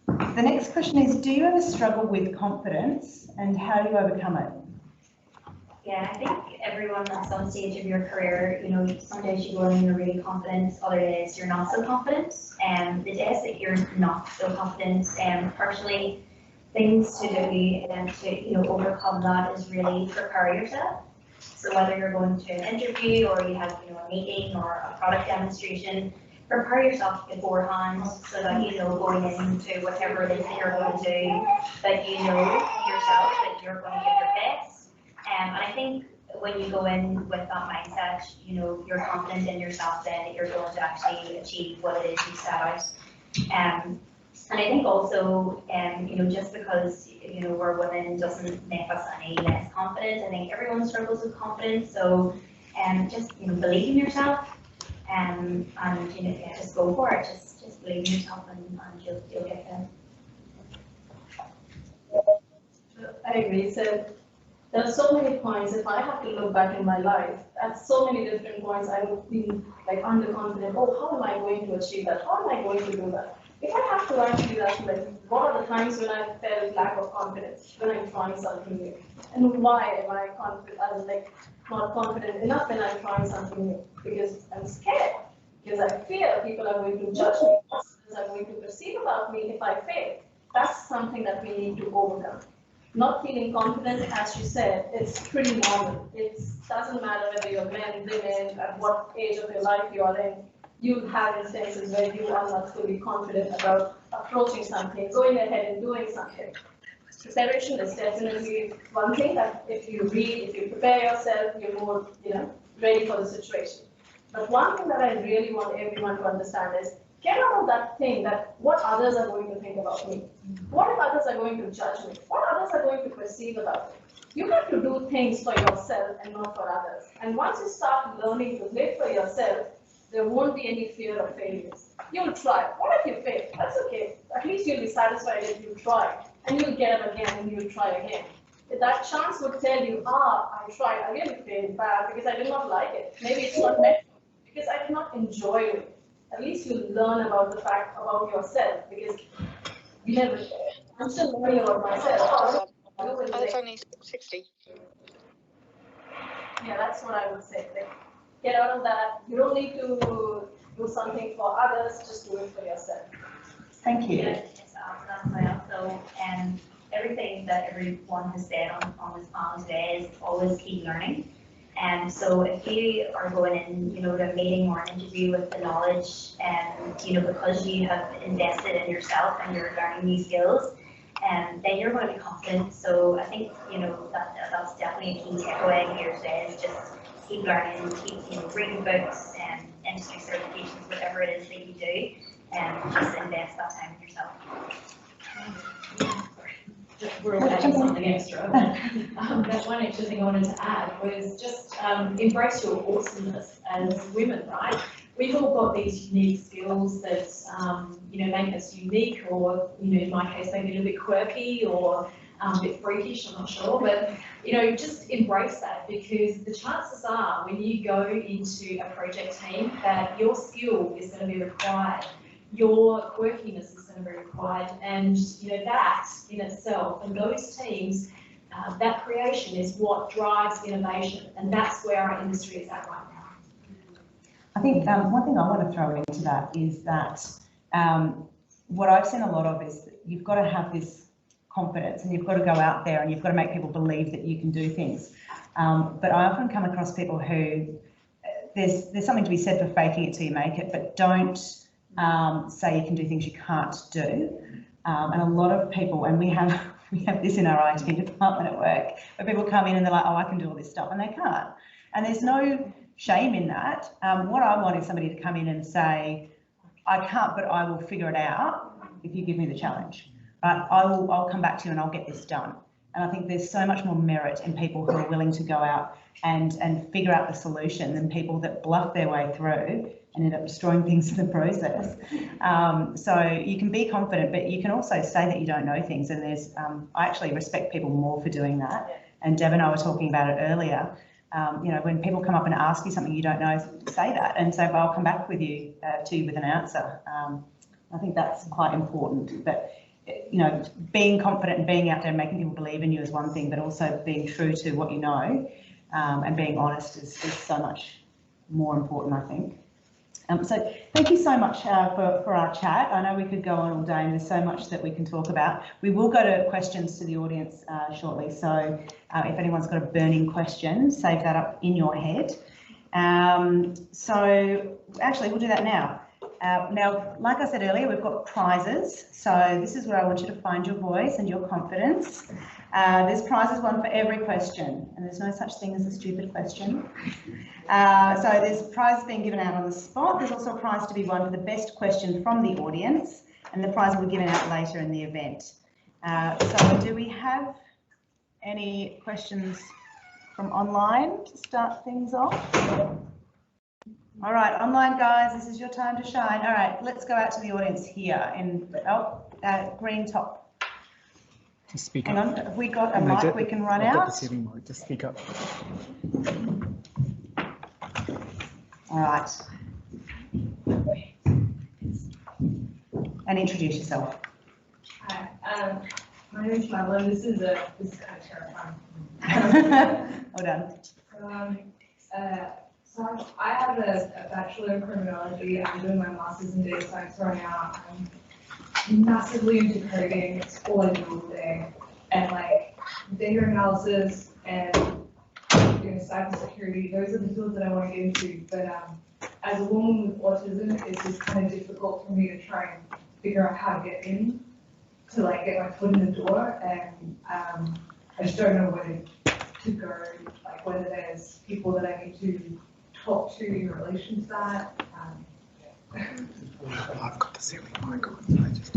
The next question is, do you ever struggle with confidence and how do you overcome it? Yeah, I think everyone at some stage of your career, some days you go in and you're really confident, other days you're not so confident. And the days that you're not so confident, partially things to do to overcome that is really prepare yourself. So whether you're going to an interview or you have a meeting or a product demonstration, prepare yourself beforehand so that going into whatever it is that you're going to do, that you know yourself that you're going to give your best. And I think when you go in with that mindset, you're confident in yourself then that you're going to actually achieve what it is you set out. And I think also, just because, we're women doesn't make us any less confident. I think everyone struggles with confidence. So just, believe in yourself and just go for it. Just believe in yourself and you'll get there. I agree. So there are so many points. If I have to look back in my life, at so many different points, I would be like underconfident. Oh, how am I going to achieve that? How am I going to do that? If I have to actually like, what are the times when I felt lack of confidence when I'm trying something new? And why am I confident? I was like not confident enough when I'm trying something new? Because I'm scared. Because I fear people are going to judge me. Because I'm going to perceive about me if I fail. That's something that we need to overcome. Not feeling confident, as you said, it's pretty normal. It doesn't matter whether you're men, women, at what age of your life you are in. You have instances where you are not fully confident about approaching something, going ahead and doing something. Preparation is definitely one thing that if you read, if you prepare yourself, you're more, ready for the situation. But one thing that I really want everyone to understand is get out of that thing that what others are going to think about me. What if others are going to judge me? What others are going to perceive about me? You have to do things for yourself and not for others. And once you start learning to live for yourself, there won't be any fear of failures. You'll try. What if you fail? That's okay. At least you'll be satisfied if you try. And you'll get up again and you'll try again. If that chance would tell you, I tried, I really failed bad because I did not like it. Maybe it's not meant because I did not enjoy it. At least you'll learn about the fact about yourself because you never. I'm still learning about myself. That's only 60. Yeah, that's what I would say. Like, get out of that. You don't need to do something for others, just do it for yourself. Thank you. Yes, also, and everything that everyone has said on this panel today is always keep learning. And so if you are going in, to a meeting or an interview with the knowledge and, because you have invested in yourself and you're learning new skills, then you're going to be confident. So I think, that's definitely a key takeaway here today is just keep learning, keep reading books and industry certifications, whatever it is that you do, and just invest that time in yourself. We're all adding something extra. That one extra thing I wanted to add was just embrace your awesomeness as women, right? We've all got these unique skills that make us unique, or in my case maybe a little bit quirky or a bit freakish. I'm not sure, but just embrace that, because the chances are when you go into a project team that your skill is going to be required. Your quirkiness is going to be required, and that in itself, and those teams, that creation is what drives innovation, and that's where our industry is at right now. I think one thing I want to throw into that is that what I've seen a lot of is that you've got to have this confidence, and you've got to go out there and you've got to make people believe that you can do things. But I often come across people who there's something to be said for faking it till you make it, but don't say you can do things you can't do. And a lot of people, and we have this in our IT department at work, where people come in and they're like, oh, I can do all this stuff, and they can't. And there's no shame in that. What I want is somebody to come in and say, I can't, but I will figure it out if you give me the challenge. But I'll come back to you and I'll get this done. And I think there's so much more merit in people who are willing to go out and figure out the solution than people that bluff their way through and end up destroying things in the process. So you can be confident, but you can also say that you don't know things. And there's, I actually respect people more for doing that. And Deb and I were talking about it earlier. When people come up and ask you something you don't know, say that and say, well, I'll come back with you to you with an answer. I think that's quite important. But being confident and being out there and making people believe in you is one thing, but also being true to what you know and being honest is so much more important, I think. So thank you so much for our chat. I know we could go on all day and there's so much that we can talk about. We will go to questions to the audience shortly. So if anyone's got a burning question, save that up in your head. So actually we'll do that now. Now, like I said earlier, we've got prizes. So this is where I want you to find your voice and your confidence. There's prizes, one for every question, and there's no such thing as a stupid question. So there's prizes being given out on the spot. There's also a prize to be won for the best question from the audience, and the prize will be given out later in the event. So do we have any questions from online to start things off? All right, online guys, this is your time to shine. All right, let's go out to the audience here in green top. Just speak Hang up. on, have we got a mic we can run out? Just speak up. All right. And introduce yourself. Hi, my name is Madeline. This is kind of terrifying. Well done. So I have a Bachelor of Criminology. I'm doing my Master's in Data Science right now. massively into coding, it's all I do all day, and like data analysis and cybersecurity, those are the fields that I want to get into. But as a woman with autism, it's just kind of difficult for me to try and figure out how to get in, to like get my foot in the door, and I just don't know where to go, like whether there's people that I need to talk to in relation to that. I've got the ceiling mic on, so I just.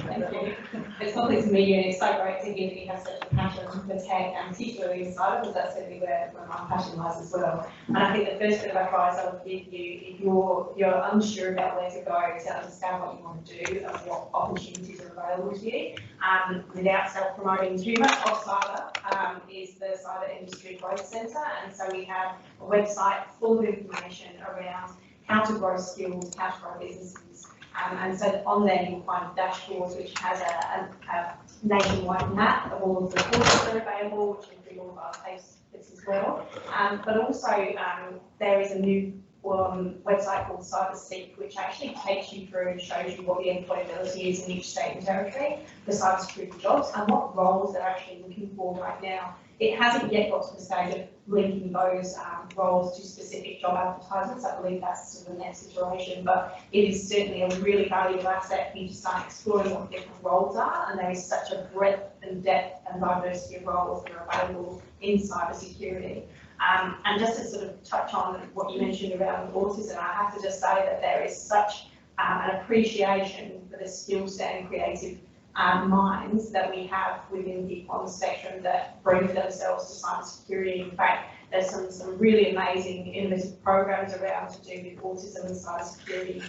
Thank you. It's lovely to meet you, and it's so great to hear that you have such a passion for tech, and particularly in cyber, because that's certainly where my passion lies as well. And I think the first bit of advice I would give you, if you're unsure about where to go to understand what you want to do and what opportunities are available to you, without self-promoting too much of cyber, is the Cyber Industry Growth Centre. And so we have a website full of information around how to grow skills, how to grow businesses. And so on there you'll find dashboards which has a nationwide map of all of the courses that are available, which include all of our TAFE bits as well. But also there is a new website called Cyber Seek, which actually takes you through and shows you what the employability is in each state and territory for cybersecurity jobs and what roles they're actually looking for right now. It hasn't yet got to the stage of linking those roles to specific job advertisements. I believe that's sort of the next iteration, but it is certainly a really valuable asset for you to start exploring what different roles are, and there is such a breadth and depth and diversity of roles that are available in cybersecurity. And just to sort of touch on what you mentioned around autism, I have to just say that there is such an appreciation for the skill set and creative minds that we have within people on the spectrum that bring themselves to cybersecurity. In fact, there's some really amazing innovative programs around to do with autism and cybersecurity,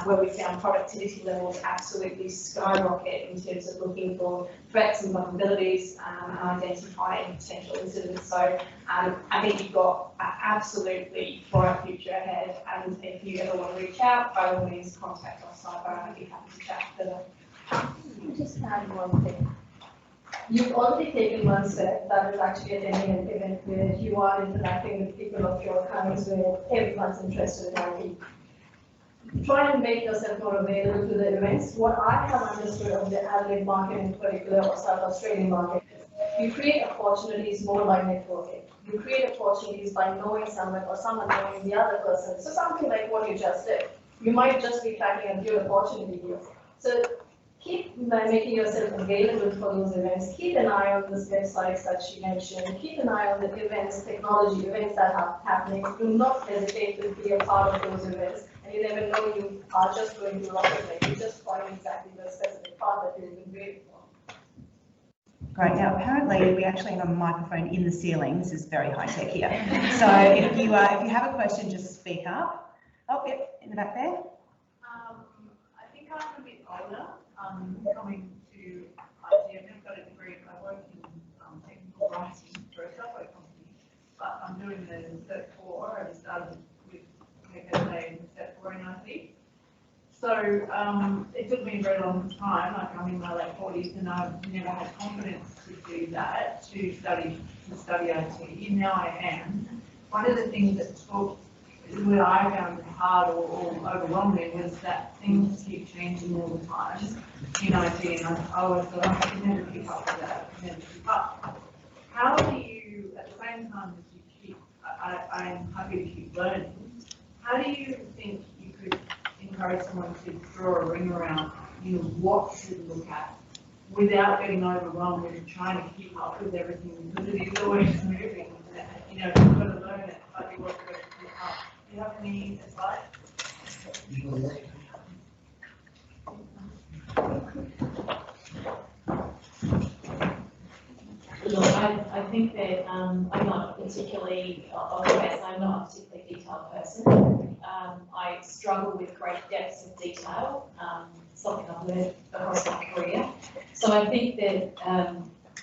where we found productivity levels absolutely skyrocket in terms of looking for threats and vulnerabilities and identifying potential incidents. So I think you've got an absolutely bright future ahead, and if you ever want to reach out, by all means contact us cyber, and I'd be happy to chat further. Just add one thing. You've already taken one step, that is actually attending an event where you are interacting with people of your kinds, where everyone's interested in IT. Try and make yourself more available to the events. What I have understood of the Adelaide market in particular, or South Australian market, you create opportunities more by networking. You create opportunities by knowing someone or someone knowing the other person. So something like what you just did. You might just be tracking a good opportunity here. So keep making yourself available for those events. Keep an eye on those websites that she mentioned. Keep an eye on the events, technology events that are happening. Do not hesitate to be a part of those events. And you never know, you are just going to rocket it. You just find exactly the specific part that you've been waiting for. Great. Now, apparently, we actually have a microphone in the ceiling. This is very high tech here. So if you have a question, just speak up. Oh, yep, in the back there. I think I'm a bit older. Coming to IT, I've got a degree, I work in technical writing for a software company, but I'm doing the Cert 4, I started with TAFE SA and Cert 4 in IT. So it took me a very long time, like I'm in my late 40s and I've never had confidence to do that, to study IT, and now I am. One of the things that when I found hard or overwhelming was that things keep changing all the time in IT, and I always thought I could never keep up with that. But how do you, at the same time as you keep, I'm happy to keep learning, how do you think you could encourage someone to draw a ring around, what to look at without getting overwhelmed with trying to keep up with everything, because it is always moving, you've got to learn it, but you also got to keep up. Do you have any advice? Look, I think that I'm not particularly, I'll confess, I'm not a particularly detailed person. I struggle with great depths of detail, something I've learned across my career. So I think that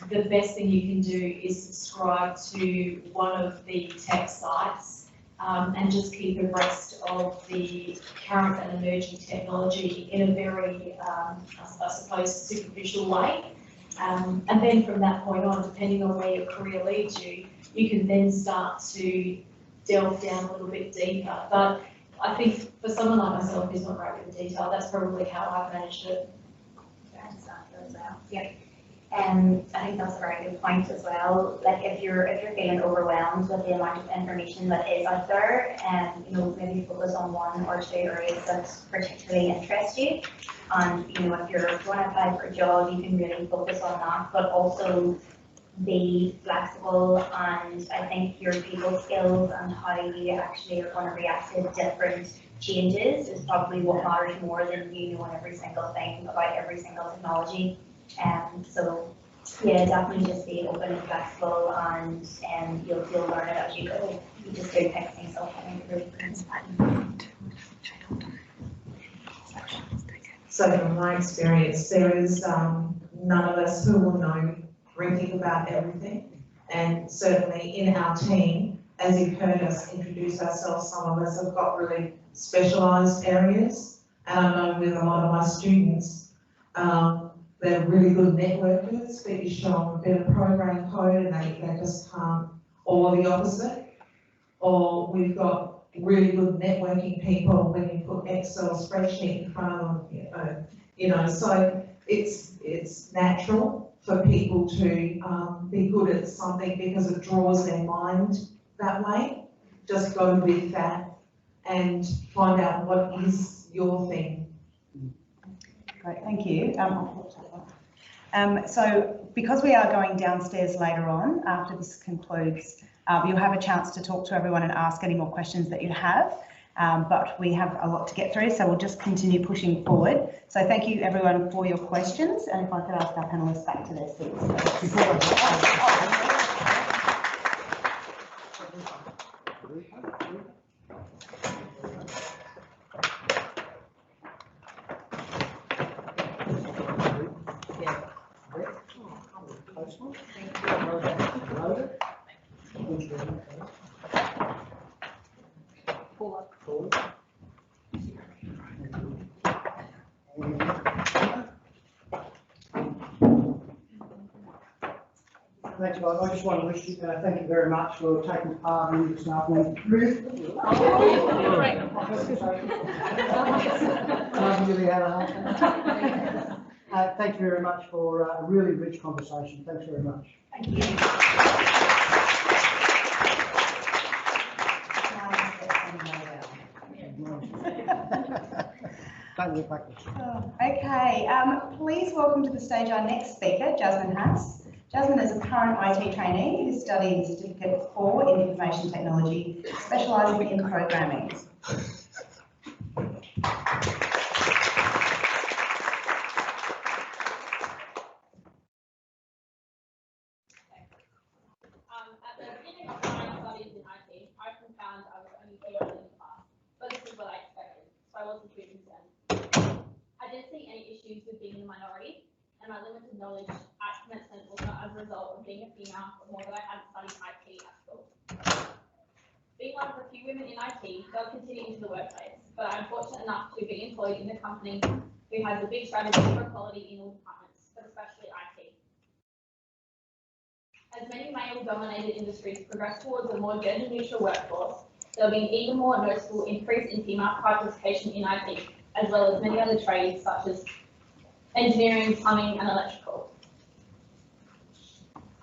the best thing you can do is subscribe to one of the tech sites and just keep abreast of the current and emerging technology in a very, I suppose, superficial way. And then from that point on, depending on where your career leads you, you can then start to delve down a little bit deeper. But I think for someone like myself who's not great with the detail, that's probably how I've managed it. Yeah. I think that's a very good point as well. Like if you're feeling overwhelmed with the amount of information that is out there, and maybe focus on one or two areas that particularly interest you. And if you're going to apply for a job, you can really focus on that, but also be flexible. And I think your people skills and how you actually are going to react to different changes is probably what matters more than knowing every single thing about every single technology. So yeah, definitely just be open and flexible, and you'll learn it as you go. You just do pick things up. I think it really brings So from my experience, there is none of us who will know everything about everything. And certainly in our team, as you've heard us introduce ourselves, some of us have got really specialised areas. And I know with a lot of my students, they're really good networkers, but you show them a bit of program code and they just can't, or the opposite. Or we've got really good networking people when you put Excel spreadsheet in front of them, so it's natural for people to be good at something because it draws their mind that way. Just go with that and find out what is your thing. Great, thank you. So because we are going downstairs later on, after this concludes, you'll have a chance to talk to everyone and ask any more questions that you have. But we have a lot to get through, so we'll just continue pushing forward. So thank you everyone for your questions, and if I could ask our panellists back to their seats. Thanks, guys. I just want to wish you, thank you very much for taking part in this afternoon. Thank you very much for a really rich conversation. Thanks very much. Thank you. Okay, please welcome to the stage our next speaker, Jasmine Haas. Jasmine is a current IT trainee who's studying Certificate 4 in Information Technology, specialising in programming. At the beginning of my studies in IT, I often found I was only here in the class, but this is what I expected, so I wasn't too concerned. I didn't see any issues with being a minority, and my limited knowledge at commencement was not as a result of being a female, but more that I hadn't studied IT at school. Being one of the few women in IT does continue into the workplace, but I'm fortunate enough to be employed in a company who has a big strategy for equality in all departments, but especially IT. As many male-dominated industries progress towards a more gender-neutral workforce, there will be an even more noticeable increase in female participation in IT, as well as many other trades such as engineering, plumbing, and electrical.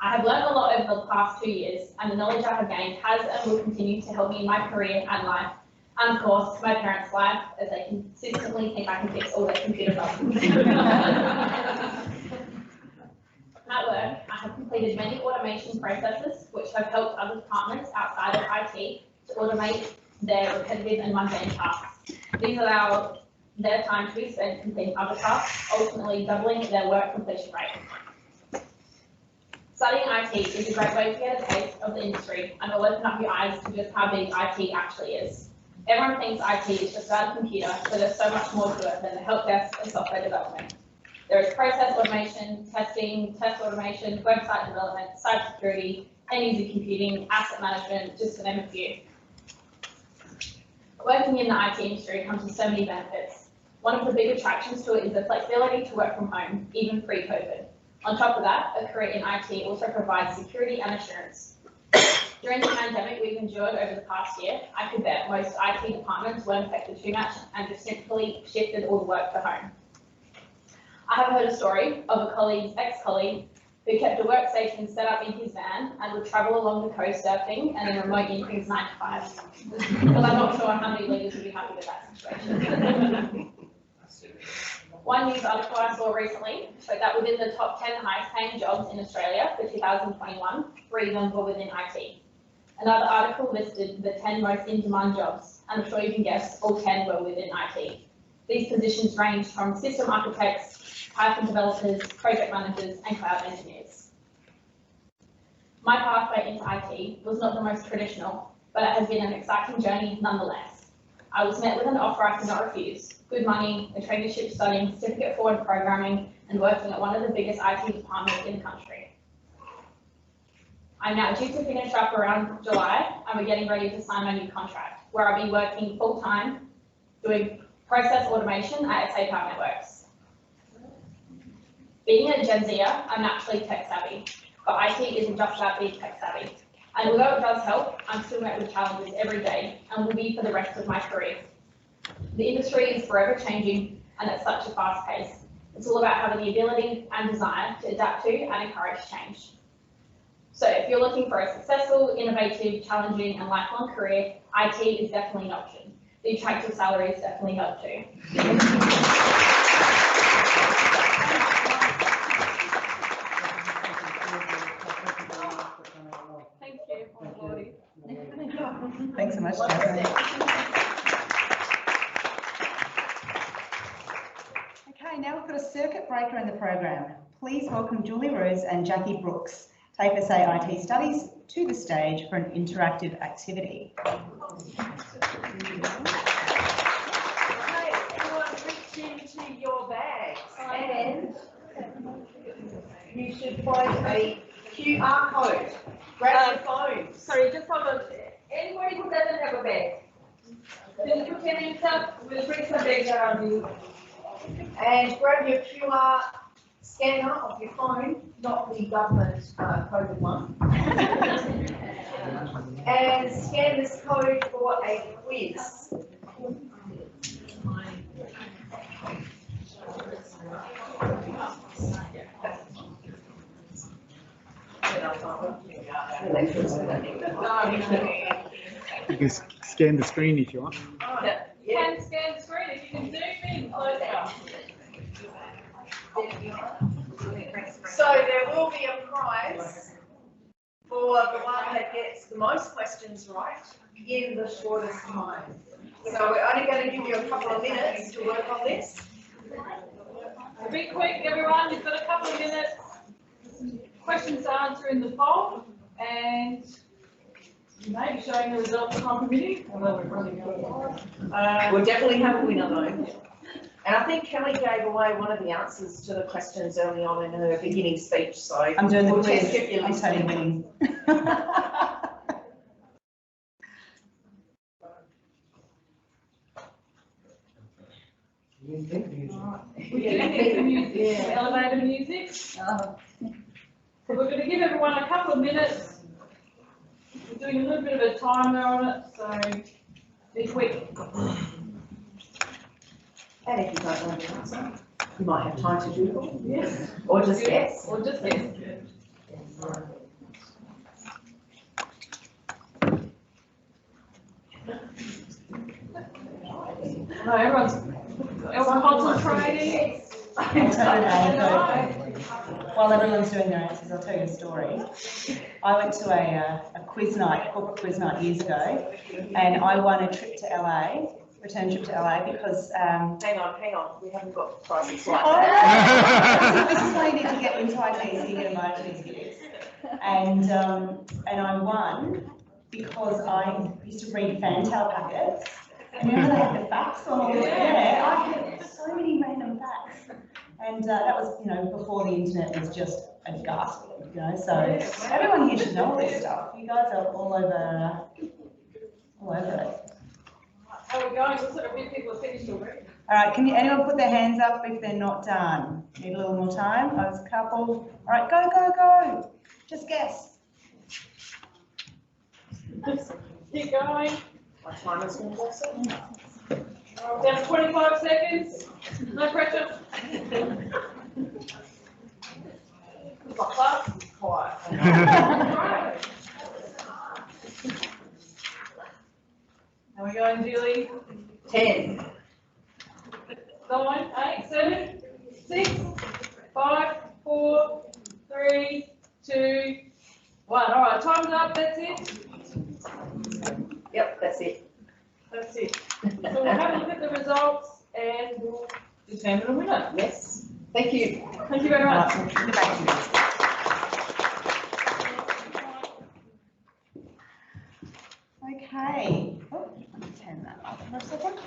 I have learned a lot over the past 2 years, and the knowledge I have gained has and will continue to help me in my career and life, and of course, my parents' life, as they consistently think I can fix all their computer problems. At work, I have completed many automation processes which have helped other departments outside of IT to automate their repetitive and mundane tasks. These allow their time to be spent completing other tasks, ultimately doubling their work completion rate. Studying IT is a great way to get a taste of the industry and will open up your eyes to just how big IT actually is. Everyone thinks IT is just about a computer, but there's so much more to it than the help desk and software development. There is process automation, testing, test automation, website development, cybersecurity, end-user computing, asset management, just to name a few. Working in the IT industry comes with so many benefits. One of the big attractions to it is the flexibility to work from home, even pre-COVID. On top of that, a career in IT also provides security and assurance. During During the pandemic we've endured over the past year, I could bet most IT departments weren't affected too much and just simply shifted all the work to home. I have heard a story of a ex-colleague, who kept a workstation set up in his van and would travel along the coast surfing and in remote evenings 9 to 5. Because I'm not sure how many leaders would be happy with that situation. One news article I saw recently showed that within the top 10 highest paying jobs in Australia for 2021, 3 of them were within IT. Another article listed the 10 most in-demand jobs, and I'm sure you can guess all 10 were within IT. These positions range from system architects, Python developers, project managers, and cloud engineers. My pathway into IT was not the most traditional, but it has been an exciting journey nonetheless. I was met with an offer I could not refuse: good money, a traineeship studying certificate forward programming, and working at one of the biggest IT departments in the country. I'm now due to finish up around July, and we're getting ready to sign my new contract, where I'll be working full-time doing process automation at SA Power Networks. Being a Gen Zer, I'm naturally tech savvy, but IT isn't just about being tech savvy. And although it does help, I'm still met with challenges every day and will be for the rest of my career. The industry is forever changing and at such a fast pace. It's all about having the ability and desire to adapt to and encourage change. So if you're looking for a successful, innovative, challenging and lifelong career, IT is definitely an option. The attractive salaries definitely help too. Thanks so much, Jasmine. Okay, now we've got a circuit breaker in the program. Please welcome Julie Rose and Jackie Brooks, TAFE SA IT Studies, to the stage for an interactive activity. Okay, everyone reach into your bags and you should find a QR code. Grab your phone. Sorry, just hold on. Anybody who doesn't have a bag, can you put your hands up? We'll bring some bags around you. And grab your QR scanner of your phone, not the government COVID one. And scan this code for a quiz. You can scan the screen if you want. You can scan the screen if you can zoom in closer. So there will be a prize for the one that gets the most questions right in the shortest time. So we're only going to give you a couple of minutes to work on this. Be quick, everyone. You've got a couple of minutes. Questions to answer in the poll, and you may be showing the results of our committee. Although we're running out of time. We'll definitely have a winner though. And I think Kelly gave away one of the answers to the questions early on in her beginning speech, so I'm doing the we'll quiz. test if you're I'm totally listening. winning. We do need some music, some elevator music. So we're going to give everyone a couple of minutes. We're doing a little bit of a timer on it, so be quick. And if you don't know the answer, you might have time to Google. Yes. Or just guess. Or just guess. No, everyone's concentrating. While everyone's doing their answers, I'll tell you a story. I went to a quiz night, corporate quiz night years ago, and I won a trip to LA, return trip to LA, because... Hang on, we haven't got prizes like Oh, that. this is why you need to get into IT, so you get invited to these gigs. And I won because I used to read fantail packets. And you know they have the facts on all this? Yeah, I had so many random facts. And that was, you know, before the internet was just a gasp, you know, so everyone here should know all this stuff. You guys are all over it. How are we going? Looks like a few people have finished already. All right, can anyone put their hands up if they're not done? Need a little more time? There's a couple. All right, go. Just guess. Keep going. My timer's going to pass it. Down to 25 seconds. No pressure. Stop that. Quiet. How are we going, Julie? 10. 9, 8, 7, 6, 5, 4, 3, 2, 1. All right, time's up. That's it. Yep, that's it. That's it. So we'll have a look at the results and we'll determine a winner. Yes. Thank you. Thank you very much. Okay. Oh, let me turn that off for a second.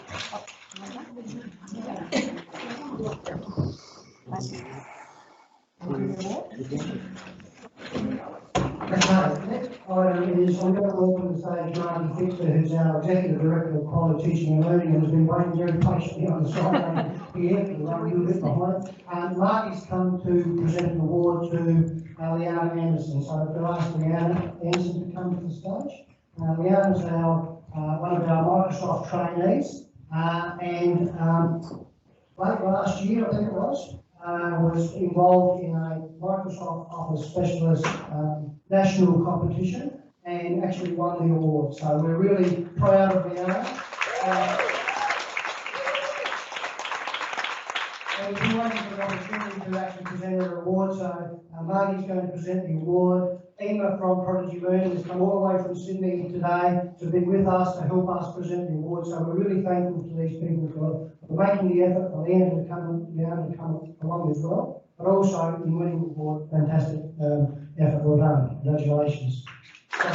Okay, next item is I'm going to welcome to stage Marty Fixer, who's our Executive Director of Quality Teaching and Learning and has been waiting very patiently on the side here for the run a little bit behind. Marty's come to present an award to Leanna Anderson, so if I ask Leanna Anderson to come to the stage. Leanna's one of our Microsoft trainees and late last year, I think it was involved in a Microsoft Office Specialist national competition and actually won the award. So we're really proud of Leanna. And we're waiting for the opportunity to actually present her award. So Marty's going to present the award. Emma from Prodigy Learning has come all the way from Sydney today to be with us to help us present the award. So we're really thankful to these people for making the effort, for Leanna to come along as well, but also in winning the award. Fantastic effort, well done. Congratulations. So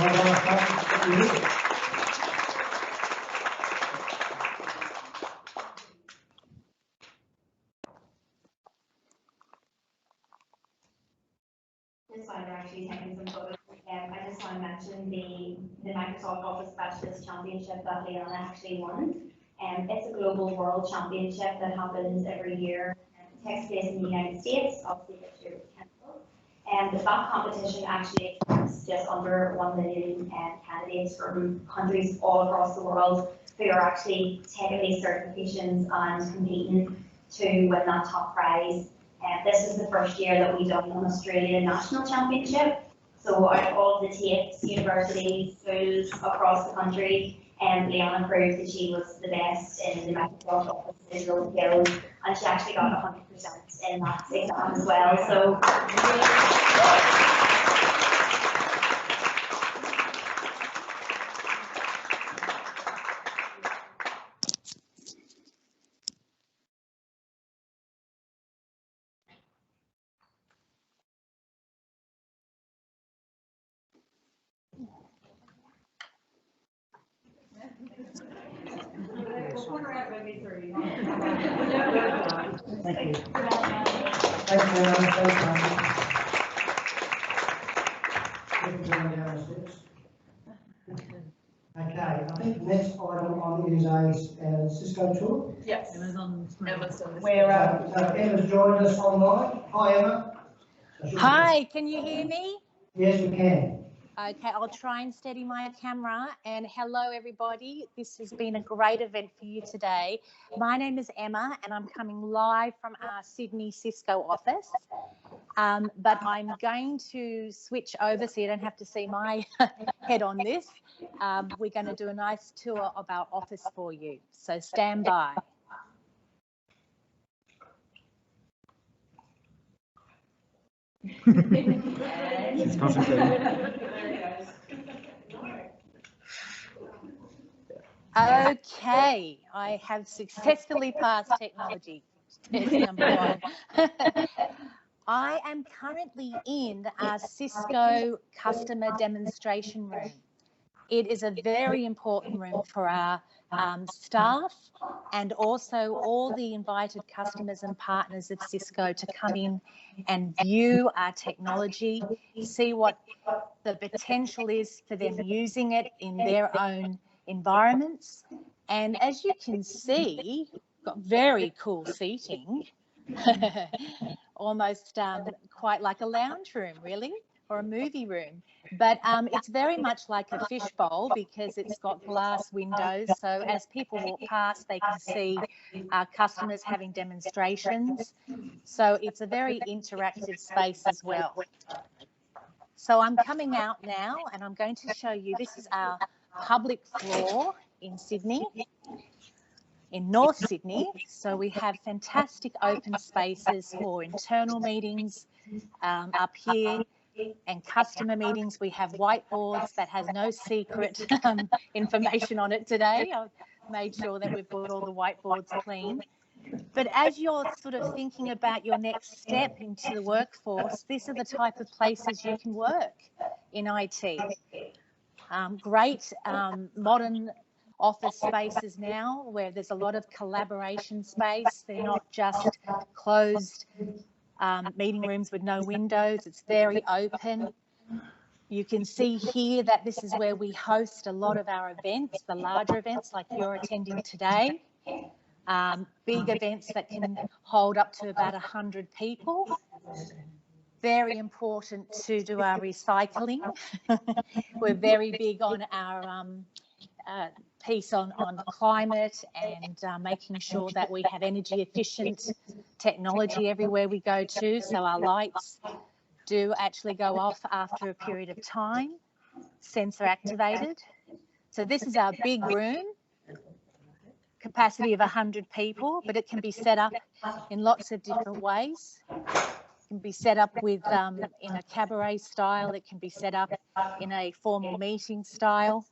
Just while we're actually taking some photos, I just want to mention the Microsoft Office Specialist Championship that Leanna actually won. It's a global world championship that happens every year. It takes place in the United States, obviously this year was cancelled. That competition actually accepts just under 1 million candidates from countries all across the world who are actually taking these certifications and competing to win that top prize. This is the first year that we've done an Australian National Championship. So out of all the TAFE universities, schools across the country, Leanna proved that she was the best in the Microsoft Office digital skills, and she actually got 100% in that exam as well. So thank you. Thanks, Leanna. Thanks, Marty. Okay, I think the next item on is a Cisco tour. Yes. Emma's on the screen. So Emma's joined us online. Hi, Emma. Hi, can you hear me? Yes, we can. Okay, I'll try and steady my camera. And hello, everybody. This has been a great event for you today. My name is Emma, and I'm coming live from our Sydney Cisco office. But I'm going to switch over so you don't have to see my head on this. We're going to do a nice tour of our office for you. So stand by. She's concentrating. Okay, I have successfully passed technology test number 1. I am currently in our Cisco customer demonstration room. It is a very important room for our staff and also all the invited customers and partners of Cisco to come in and view our technology, see what the potential is for them using it in their own environments. And as you can see, got very cool seating, almost quite like a lounge room, really, or a movie room. But it's very much like a fishbowl because it's got glass windows. So as people walk past, they can see our customers having demonstrations. So it's a very interactive space as well. So I'm coming out now and I'm going to show you, this is our public floor in Sydney, in North Sydney. So we have fantastic open spaces for internal meetings up here and customer meetings. We have whiteboards that has no secret information on it today. I've made sure that we've got all the whiteboards clean. But as you're sort of thinking about your next step into the workforce, these are the type of places you can work in IT. Great modern office spaces now where there's a lot of collaboration space. They're not just closed meeting rooms with no windows. It's very open. You can see here that this is where we host a lot of our events, the larger events like you're attending today. Big events that can hold up to about 100 people. Very important to do our recycling. We're very big on our piece on climate and making sure that we have energy efficient technology everywhere we go to. So our lights do actually go off after a period of time, sensor activated. So this is our big room. Capacity of 100 people, but it can be set up in lots of different ways. It can be set up with in a cabaret style. It can be set up in a formal meeting style.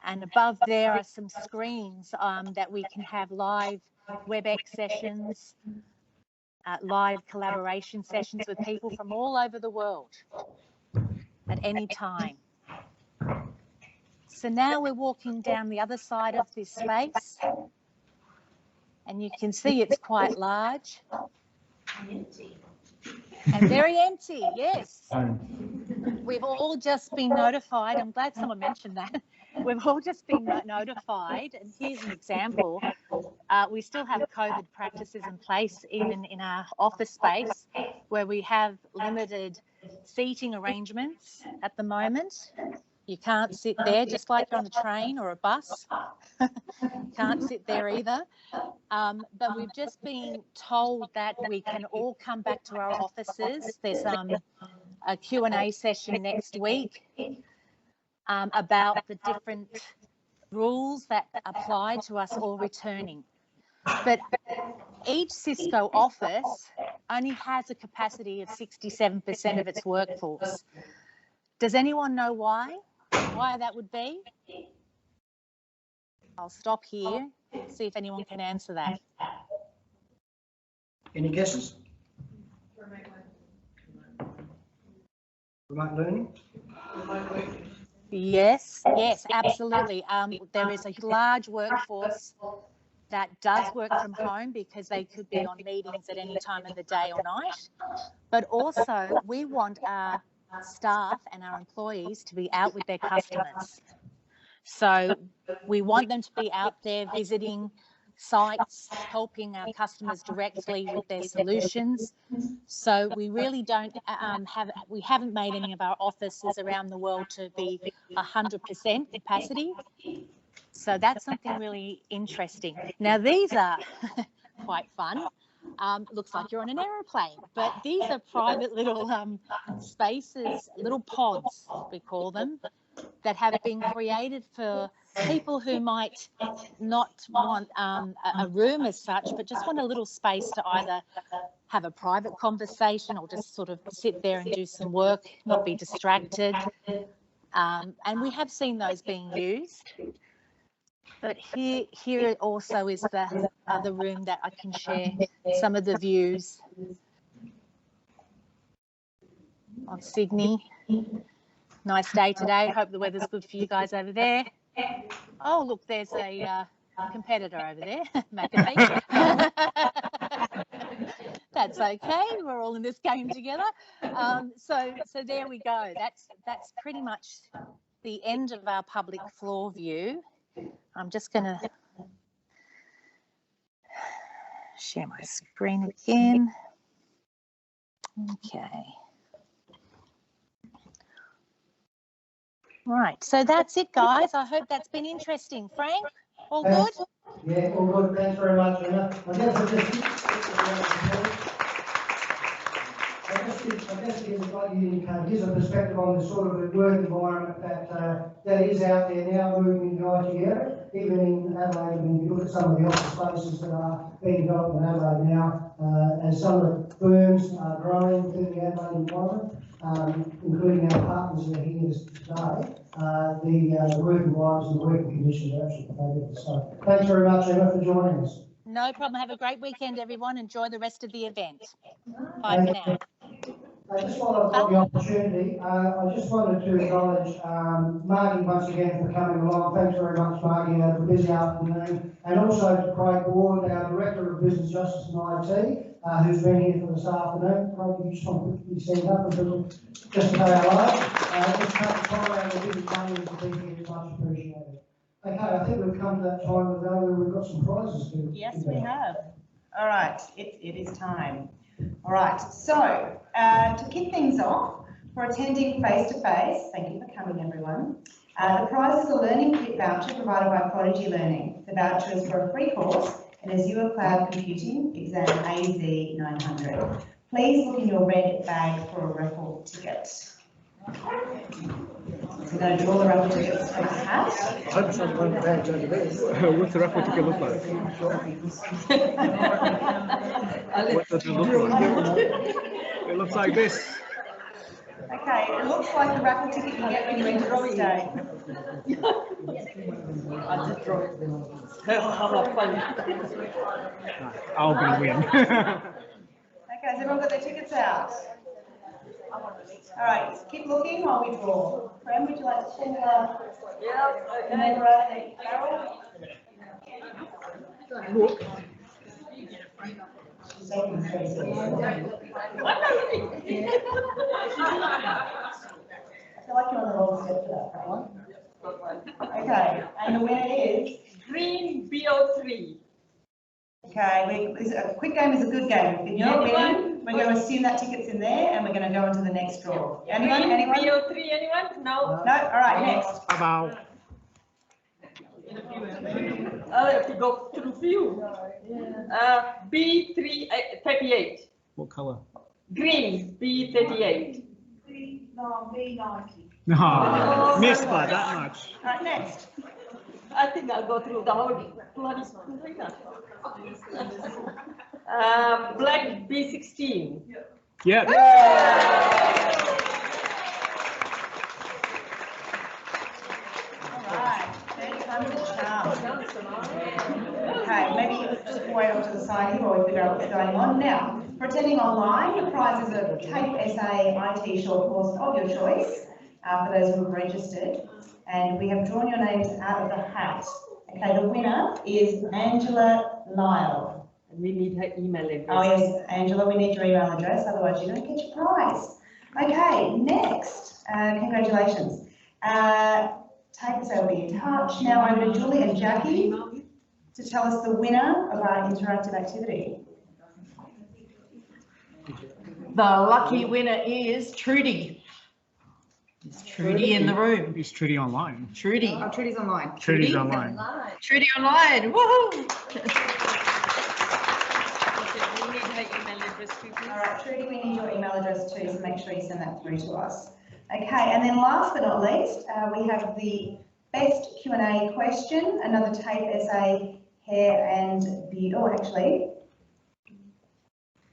And above there are some screens that we can have live WebEx sessions, live collaboration sessions with people from all over the world at any time. So now we're walking down the other side of this space and you can see it's quite large. And very empty, yes. We've all just been notified. I'm glad someone mentioned that. We've all just been notified. And here's an example. We still have COVID practices in place, even in our office space, where we have limited seating arrangements at the moment. You can't sit there, just like you're on a train or a bus. Can't sit there either. But we've just been told that we can all come back to our offices. There's a Q&A session next week about the different rules that apply to us all returning. But each Cisco office only has a capacity of 67% of its workforce. Does anyone know why? Why that would be? I'll stop here, see if anyone can answer that. Any guesses? Remote learning? Yes, absolutely. There is a large workforce that does work from home because they could be on meetings at any time of the day or night. But also, we want our staff and our employees to be out with their customers. So we want them to be out there visiting sites, helping our customers directly with their solutions. So we really don't we haven't made any of our offices around the world to be 100% capacity. So that's something really interesting. Now these are quite fun. Looks like you're on an aeroplane, but these are private little spaces, little pods, we call them, that have been created for people who might not want a room as such, but just want a little space to either have a private conversation or just sort of sit there and do some work, not be distracted. And we have seen those being used. But here also is the other room that I can share some of the views of Sydney. Nice day today. Hope the weather's good for you guys over there. Oh, look, there's a competitor over there, McAfee. That's okay. We're all in this game together. So there we go. That's pretty much the end of our public floor view. I'm just going to share my screen again. Okay. Right, so that's it, guys. I hope that's been interesting. Frank, all good? Yeah, all good. Thanks very much, Emma. I guess here's a perspective on the sort of work environment that is out there now, moving into IT area. Even in Adelaide, when you look at some of the office spaces that are being developed in Adelaide now, as some of the firms are growing within the Adelaide environment, including our partners that are here today, the work environments and the working conditions are actually fabulous. So thanks very much, Emma, for joining us. No problem. Have a great weekend, everyone. Enjoy the rest of the event. Bye for now. Just while I've got the opportunity, I just wanted to acknowledge Margie once again for coming along. Thanks very much, Margie, for a busy afternoon. And also to Craig Ward, our Director of Business Justice and IT, who's been here for this afternoon. Craig, you just want to quickly stand up and just say hello. Just take the time out of the busy day to be here. It's much appreciated. Okay, I think we've come to that time of the day where we've got some prizes to. Yes, we have. All right, it is time. All right, so to kick things off, for attending face-to-face, thank you for coming, everyone. The prize is a learning kit voucher provided by Prodigy Learning. The voucher is for a free course in Azure Cloud Computing Exam AZ 900. Please look in your red bag for a raffle ticket. We're going to draw the raffle tickets from the hat. I hope it's not one of the bags over there. What's the raffle ticket look like? What does it look like? It looks like this. Okay, it looks like the raffle ticket you get when you enter the stage. I just draw it. I'll be win. Okay, has everyone got their tickets out? All right, keep looking while we draw. Fran, would you like to pull the neighbour out of the barrel? I feel like you're on the wrong step for that, Fran. Okay, and the winner is? Green BO3. Okay, a quick game is a good game. If you're not winning, we're going to assume that ticket's in there and we're going to go on to the next draw. Anyone? Anyone? BO3, anyone? No? No? All right, next. Bye-bye. I have to go through few. B38. What colour? Green, B38. B90. No, missed by that much. All right, next. I think I'll go through the whole bloody school right now. Black B16. Yeah. Alright, there comes the charm. Okay, maybe just wait onto the side here while we figure out what's going on. Now, for attending online, the prize is a TAFE SA IT short course of your choice for those who have registered. And we have drawn your names out of the hat. Okay, the winner is Angela Lyle. And we need her email address. Oh yes, Angela, we need your email address, otherwise you don't get your prize. Okay, next, congratulations. TAFE SA will be in touch. Now over to Julie and Jackie to tell us the winner of our interactive activity. The lucky winner is Trudy. Is Trudy in the room? Is Trudy online? Trudy. Oh, Trudy's online. Trudy's online. Trudy online. Woohoo! We need her email address too, please. All right, Trudy, we need your email address too, so make sure you send that through to us. Okay, and then last but not least, we have the best Q&A question, another TAFE SA hair and beauty, oh actually,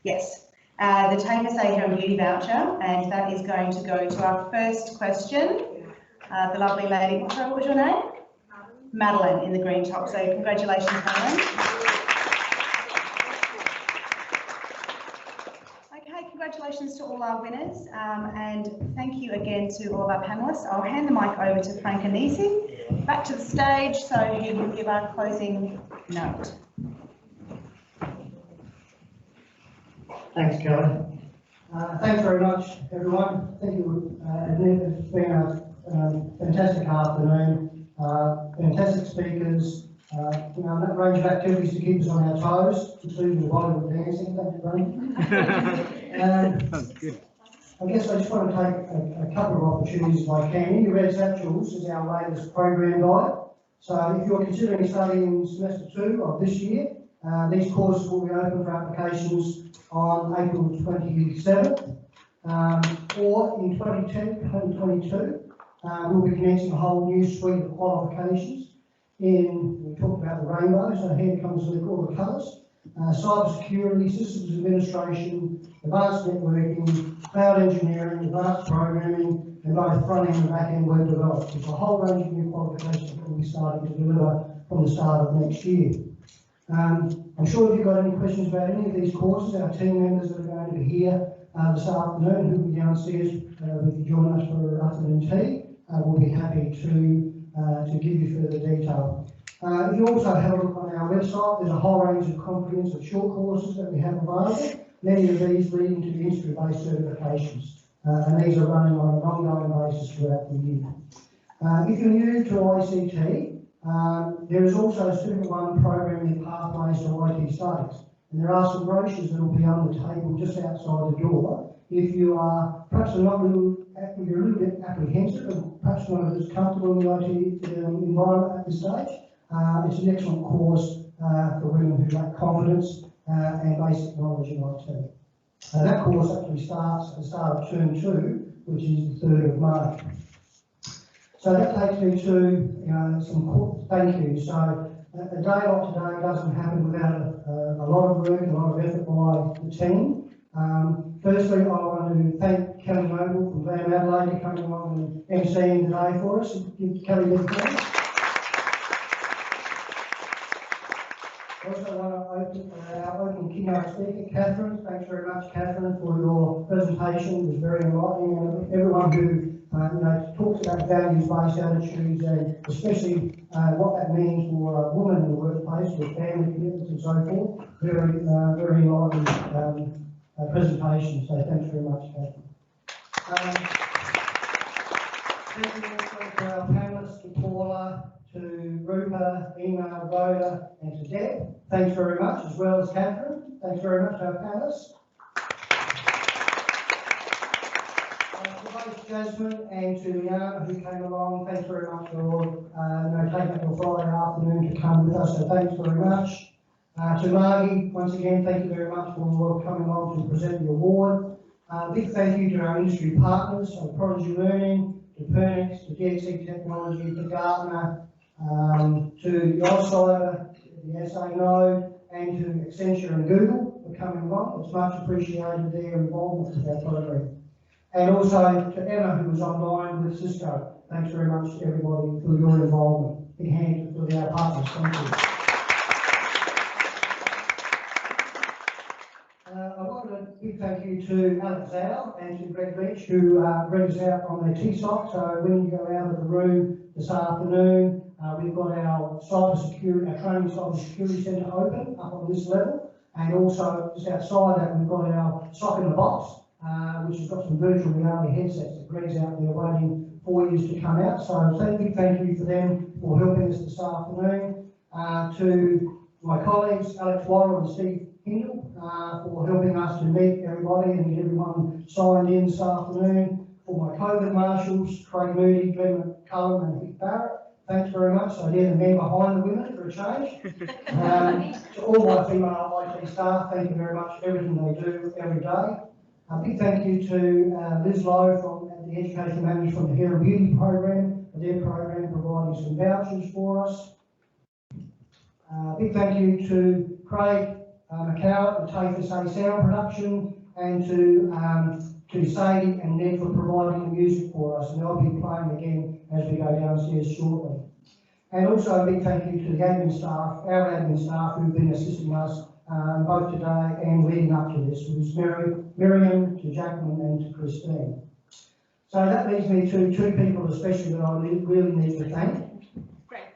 yes. The TAFE SA hair and beauty voucher, and that is going to go to our first question. The lovely lady, what was your name? Madeline in the green top, so congratulations, Madeline. Okay, congratulations to all our winners, and thank you again to all of our panellists. I'll hand the mic over to Frank Anisi, back to the stage so he will give our closing note. Thanks, Kelly. Thanks very much, everyone. Thank you. It's been a fantastic afternoon. Fantastic speakers. That range of activities to keep us on our toes, including the Bollywood dancing. Thank you, Frank. That's good. I guess I just want to take a couple of opportunities if I can. In your red satchels is our latest program guide. So if you're considering studying semester 2 of this year, these courses will be open for applications on April 27th. Or in 2022, we'll be commencing a whole new suite of qualifications. We talked about the rainbow, so here comes all the colours. Cyber security, systems administration, advanced networking, cloud engineering, advanced programming, and both front-end and back-end web development. There's a whole range of new qualifications that we'll be starting to deliver from the start of next year. I'm sure if you've got any questions about any of these courses, our team members that are going to be here this afternoon, who will be downstairs with you joining us for afternoon tea, will be happy to give you further detail. If you also have a look on our website, there's a whole range of comprehensive short courses that we have available, many of these leading to the industry-based certifications, and these are running on an ongoing basis throughout the year. If you're new to ICT, there is also a Student 1 programming pathways to IT studies, and there are some brochures that will be on the table just outside the door. If you are perhaps you're a little bit apprehensive and perhaps not as comfortable in the IT environment at this stage, it's an excellent course for women who lack confidence and basic knowledge in IT. That course actually starts at the start of term 2, which is the 3rd of March. So that takes me to some thank yous. So a day like today doesn't happen without a lot of work, a lot of effort by the team. Firstly, I want to thank Kelly Noble from Van Adelaide for coming along and emceeing today for us. Give Kelly a big thanks. I also want to open our opening keynote speaker, Catherine. Thanks very much, Catherine, for your presentation. It was very enlightening, and everyone who talks about values-based attitudes and especially what that means for a woman in the workplace with family commitments and so forth. Very enlightening presentation. So thanks very much, Catherine. Thank you also to our panellists, to Paula, to Rupa, Ema, Rhoda, and to Deb. Thanks very much, as well as Catherine. Thanks very much to our panellists. To both Jasmine and to Liana who came along, thanks very much for taking up your Friday afternoon to come with us. So thanks very much. To Margie, once again, thank you very much for coming along to present the award. Big thank you to our industry partners, to Prodigy Learning, to Pernix, to DXC Technology, to Gartner, to the Oscillator, the SA Node, and to Accenture and Google for coming along. It's much appreciated their involvement with our program. And also to Emma, who was online with Cisco. Thanks very much to everybody for your involvement. Big hand for our partners. Thank you. I want a big thank you to Alex Zhao and to Greg Leach, who bring us out on their TSOC. So when you go out of the room this afternoon, we've got our training cyber security centre open up on this level, and also just outside that we've got our SOC in the box, which has got some virtual reality headsets that Greg's out there waiting for you to come out. So thank you for them for helping us this afternoon. To my colleagues, Alex Worrell and Steve Hindle, for helping us to meet everybody and get everyone signed in this afternoon. For my COVID marshals, Craig Moody, Glenn McCullum and Heath Barrett, thanks very much. So they're the men behind the women for a change. To all my female IT staff, thank you very much for everything they do every day. A big thank you to Liz Lowe from the Education Manager from the Hair and Beauty program, for their program providing some vouchers for us. Big thank you to Craig McCow at the TAFE SA sound production, and to Sadie and Ned for providing the music for us, and they'll be playing again as we go downstairs shortly. And also a big thank you to the admin staff, our admin staff who've been assisting us both today and leading up to this. It was Miriam, to Jacqueline and to Christine. So that leads me to two people especially that I really need to thank. Great.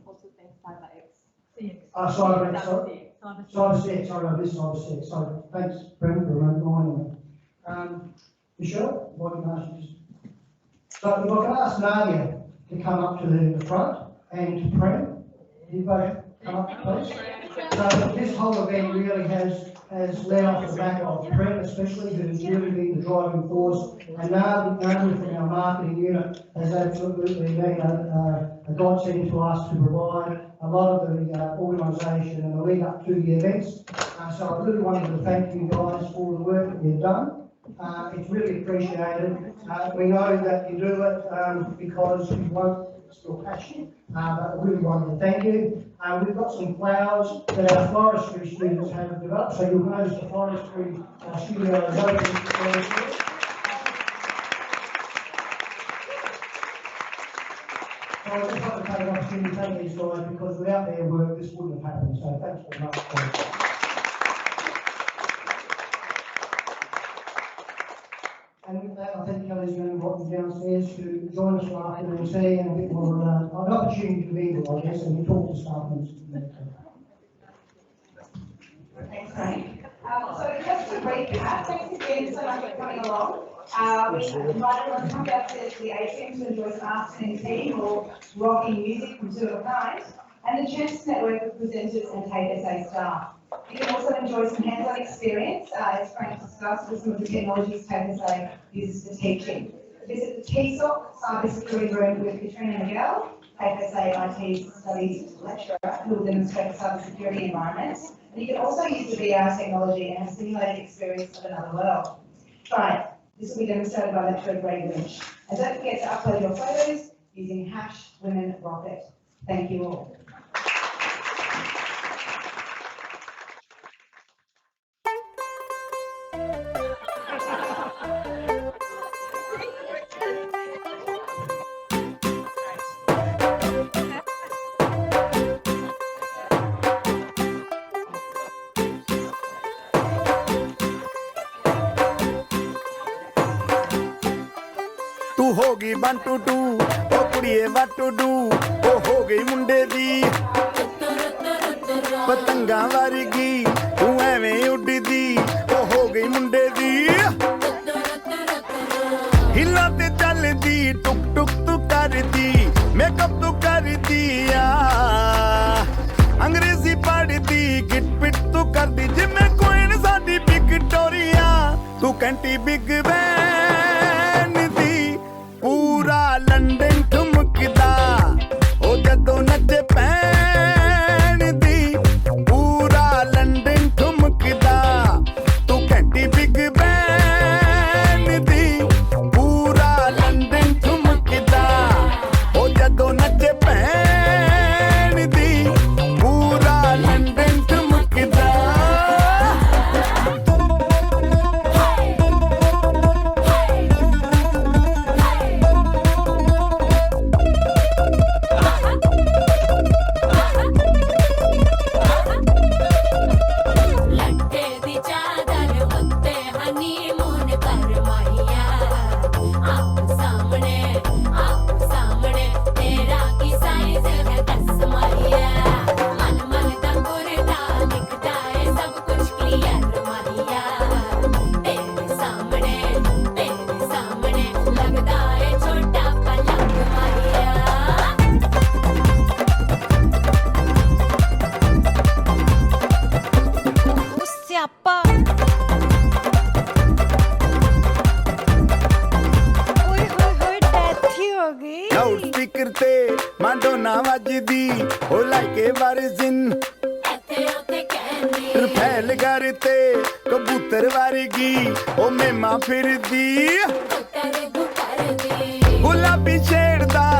Also thanks CyberX. CyberX, sorry. CyberX, sorry, I missed CyberX. So thanks, Brent, for reminding me. Michelle, if I can ask you so if I can ask Nadia to come up to the front, and to Prem, you both come up, please. So this whole event really has led off the back of Prem especially, who's really been the driving force, and Naomi from our marketing unit has absolutely been a godsend to us to provide a lot of the organisation and the lead up to the events. So I really wanted to thank you guys for the work that you've done. It's really appreciated. We know that you do it because you want your passion, but I really wanted to thank you. We've got some flowers that our forestry students have developed, so you'll notice the forestry studio is open. So I just want to take an opportunity to thank these guys because without their work this wouldn't have happened, so thanks very much. And with that, I think Kelly's going to invite me downstairs to join us for afternoon tea and a bit more an opportunity to mingle, I guess, and talk to staff members. Thanks, Frank. So just to recap, thanks again so much for coming along. We invited everyone to come downstairs to the atrium to enjoy some afternoon tea or rocking music from 2 at night, and the chance to network with presenters and TAFE SA staff. You can also enjoy some hands-on experience, as Frank discussed, with some of the technologies TAFE SA uses for teaching. Visit the TSOC cybersecurity room with Katrina Miguel, TAFE SA IT studies lecturer, who will demonstrate cybersecurity environments. And you can also use the VR technology and have a simulated experience of another world. Try it. This will be demonstrated by lecturer Greg Lynch. And don't forget to upload your photos using #WomenRocket. Thank you all. तू होगी 1 2 2 ओ कुड़िए what to do ओ हो गई मुंडे दी पतंगा वर्गी तू एवें उड़दी ओ हो गई मुंडे दी हिला ते चलदी टुक टुक तू करदी मेकअप तू करदी अंग्रेजी पढ़दी गिट पिट तू करदी जिमें कोइन साडी विक्टोरिया तू कैंटी बिग बैन दी पूरा लंदन ठुमकदा ओ जदों नचे पैन दी पूरा लंदन ठुमकदा तू कैंटी बिग बैन दी पूरा लंदन ठुमकदा ओ जदों नचे पैन दी पूरा लंदन ठुमकदा कबूतर वर्गी ओ मेमा फिरदी गुलाबी छेड़दा